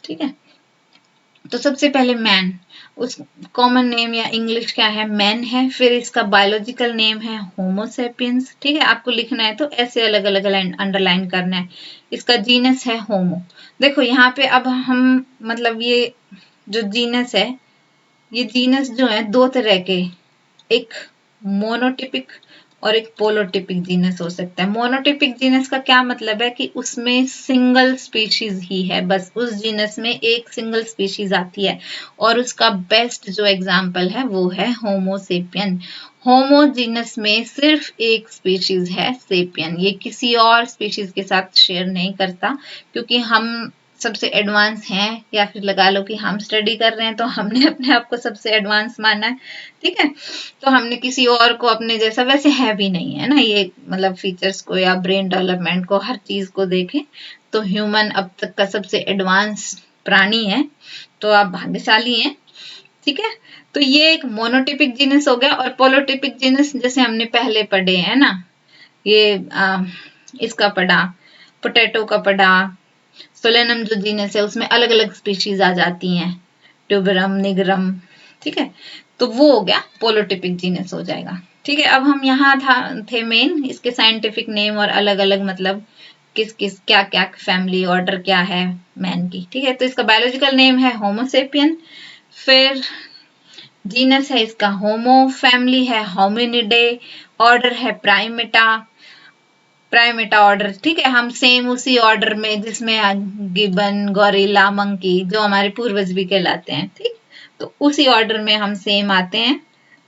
ठीक है। तो सबसे पहले मैन, उस कॉमन नेम या इंग्लिश क्या है, मैन है, फिर इसका बायोलॉजिकल नेम है होमोसेपियंस, ठीक है, आपको लिखना है तो ऐसे अलग अलग अंडरलाइन करना है। इसका जीनस है होमो। देखो यहाँ पे अब हम मतलब ये जो जीनस है, ये जीनस जो है 2 तरह के, एक मोनोटिपिक और एक पोलोटिपिक जीनस हो सकता है। मोनोटिपिक जीनस का क्या मतलब है कि उसमें सिंगल स्पीशीज ही है, बस उस जीनस में एक सिंगल स्पीशीज आती है, और उसका बेस्ट जो एग्जाम्पल है वो है होमोसेपियन। होमो जीनस में सिर्फ एक स्पीशीज है सेपियन, ये किसी और स्पीशीज के साथ शेयर नहीं करता, क्योंकि हम सबसे एडवांस हैं, या फिर लगा लो कि हम स्टडी कर रहे हैं तो हमने अपने आप को सबसे एडवांस माना है, ठीक है। तो हमने किसी और को अपने जैसा, वैसे है भी नहीं है ना ये, मतलब फीचर्स को या ब्रेन डेवलपमेंट को, हर चीज को देखें तो ह्यूमन अब तक का सबसे एडवांस प्राणी है, तो आप भाग्यशाली हैं, ठीक है। तो ये एक मोनोटिपिक जीनस हो गया। और पोलोटिपिक जीनस जैसे हमने पहले पढ़े है ना, ये इसका पढ़ा, पोटैटो का पढ़ा, सोलेनम जो जीनस है उसमें अलग अलग स्पीशीज आ जाती हैं, ट्यूबरम, निगरम, ठीक है। तो वो हो गया पोलोटिपिक जीनस हो जाएगा, ठीक है। अब हम यहाँ थे मेन, इसके साइंटिफिक नेम और अलग अलग मतलब किस किस क्या क्या फैमिली ऑर्डर क्या है मैन की, ठीक है। तो इसका बायोलॉजिकल नेम है होमोसेपियन, फिर जीनस है इसका होमो, फैमिली है होमिनिडे, ऑर्डर है प्राइमेटा ऑर्डर, ठीक है। हम सेम उसी ऑर्डर में जिसमें गिबन, गोरिल्ला, मंकी जो हमारे पूर्वज भी कहलाते हैं, ठीक, तो उसी ऑर्डर में हम सेम आते हैं।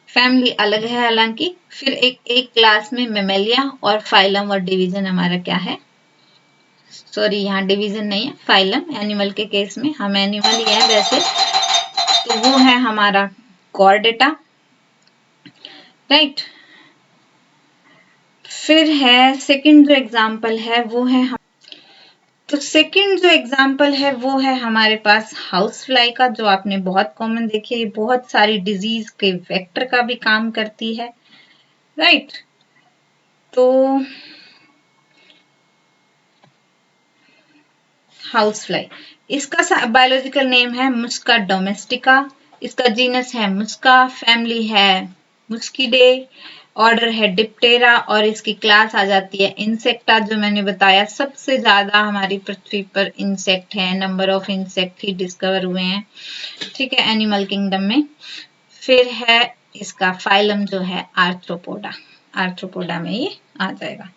फैमिली अलग है हालांकि, फिर एक क्लास में मेमेलिया, और फाइलम और डिवीजन हमारा क्या है, सॉरी यहाँ डिवीजन नहीं है, फाइलम, एनिमल के केस में हम एनिमल ही है वैसे, तो वो है हमारा कॉर्डेटा, राइट। फिर है सेकंड जो एग्जाम्पल है वो है तो सेकंड जो एग्जाम्पल है वो है हमारे पास हाउस फ्लाई का, जो आपने बहुत कॉमन देखी है, ये बहुत सारी डिजीज के वेक्टर का भी काम करती है, राइट। तो हाउस फ्लाई, इसका बायोलॉजिकल नेम है मुस्का डोमेस्टिका, इसका जीनस है मुस्का, फैमिली है मुस्किडे, ऑर्डर है डिप्टेरा, और इसकी क्लास आ जाती है इंसेक्टा, जो मैंने बताया सबसे ज्यादा हमारी पृथ्वी पर इंसेक्ट है, number of insect he discover हुए हैं, ठीक है, एनिमल किंगडम में। फिर है इसका फाइलम जो है आर्थ्रोपोडा में ये आ जाएगा।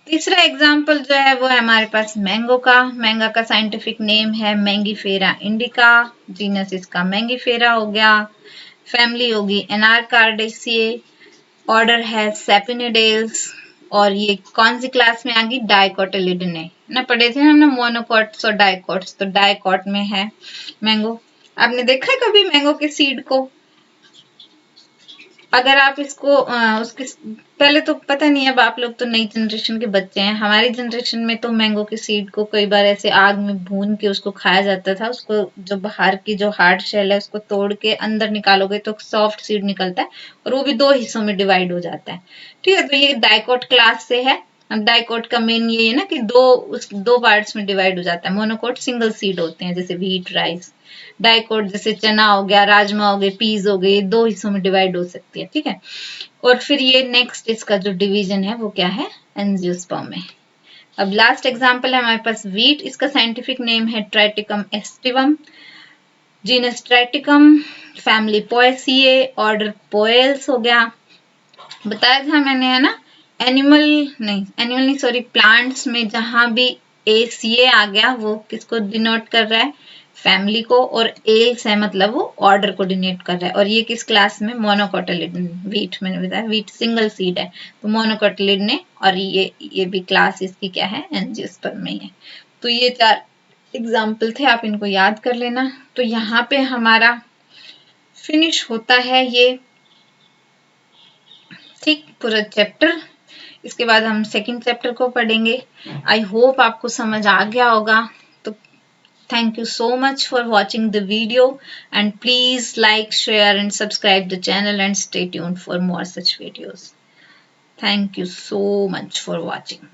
तीसरा एग्जाम्पल जो है वो है हमारे पास मैंगो का साइंटिफिक नेम है मैंगीफेरा इंडिका, जीनस इसका मैंगीफेरा हो गया, फैमिली होगी एनारकार्डेसिए, ऑर्डर है सेपिनिडेल्स, और ये कौन सी क्लास में आ गई, डाइकोटिलिडने ना, पढ़े थे हमने मोनोकॉट्स और डाइकोट्स, तो डाइकोट में है मैंगो। आपने देखा है कभी मैंगो के सीड को, अगर आप इसको उसके पहले तो पता नहीं, अब आप लोग तो नई जनरेशन के बच्चे हैं, हमारी जनरेशन में तो मैंगो की सीड को कई बार ऐसे आग में भून के उसको खाया जाता था। उसको जो बाहर की जो हार्ड शेल है उसको तोड़ के अंदर निकालोगे तो सॉफ्ट सीड निकलता है, और वो भी दो हिस्सों में डिवाइड हो जाता है। ठीक है, तो ये डाइकोट क्लास से है। डाइकोट का मेन ये है ना कि दो पार्ट्स में डिवाइड हो जाता है। मोनोकोट सिंगल सीड होते हैं, जैसे व्हीट, राइस। डाइकोट जैसे चना हो गया, राजमा हो गए, पीज हो गए, दो हिस्सों में डिवाइड हो सकती है। ठीक है, और फिर ये नेक्स्ट इसका जो डिवीजन है वो क्या है, एंजियोस्पर्म है। अब लास्ट एग्जांपल है हमारे पास व्हीट। इसका साइंटिफिक नेम है Triticum aestivum, genus Triticum, family Poaceae, order Poales हो गया। बताया था मैंने, है ना, एनिमल नहीं सॉरी, प्लांट्स में जहां भी एसीए आ गया वो किसको डिनोट कर रहा है, फैमिली को, और एल्स है मतलब वो ऑर्डर को डिनोट कर रहा है। और ये किस क्लास में, मोनोकोटिलिड। व्हीट मैंने बताया व्हीट सिंगल सीड है तो मोनोकोटिलिड ने, और ये भी क्लास इसकी क्या है, एंजियोस्पर्म में ही है। तो ये 4 एग्जाम्पल थे, आप इनको याद कर लेना। तो यहाँ पे हमारा फिनिश होता है ये, ठीक, पूरा चैप्टर। इसके बाद हम सेकंड चैप्टर को पढ़ेंगे। आई होप आपको समझ आ गया होगा। तो thank you so much for watching the video, and please like, share and subscribe the channel and stay tuned for more such videos. Thank you so much for watching.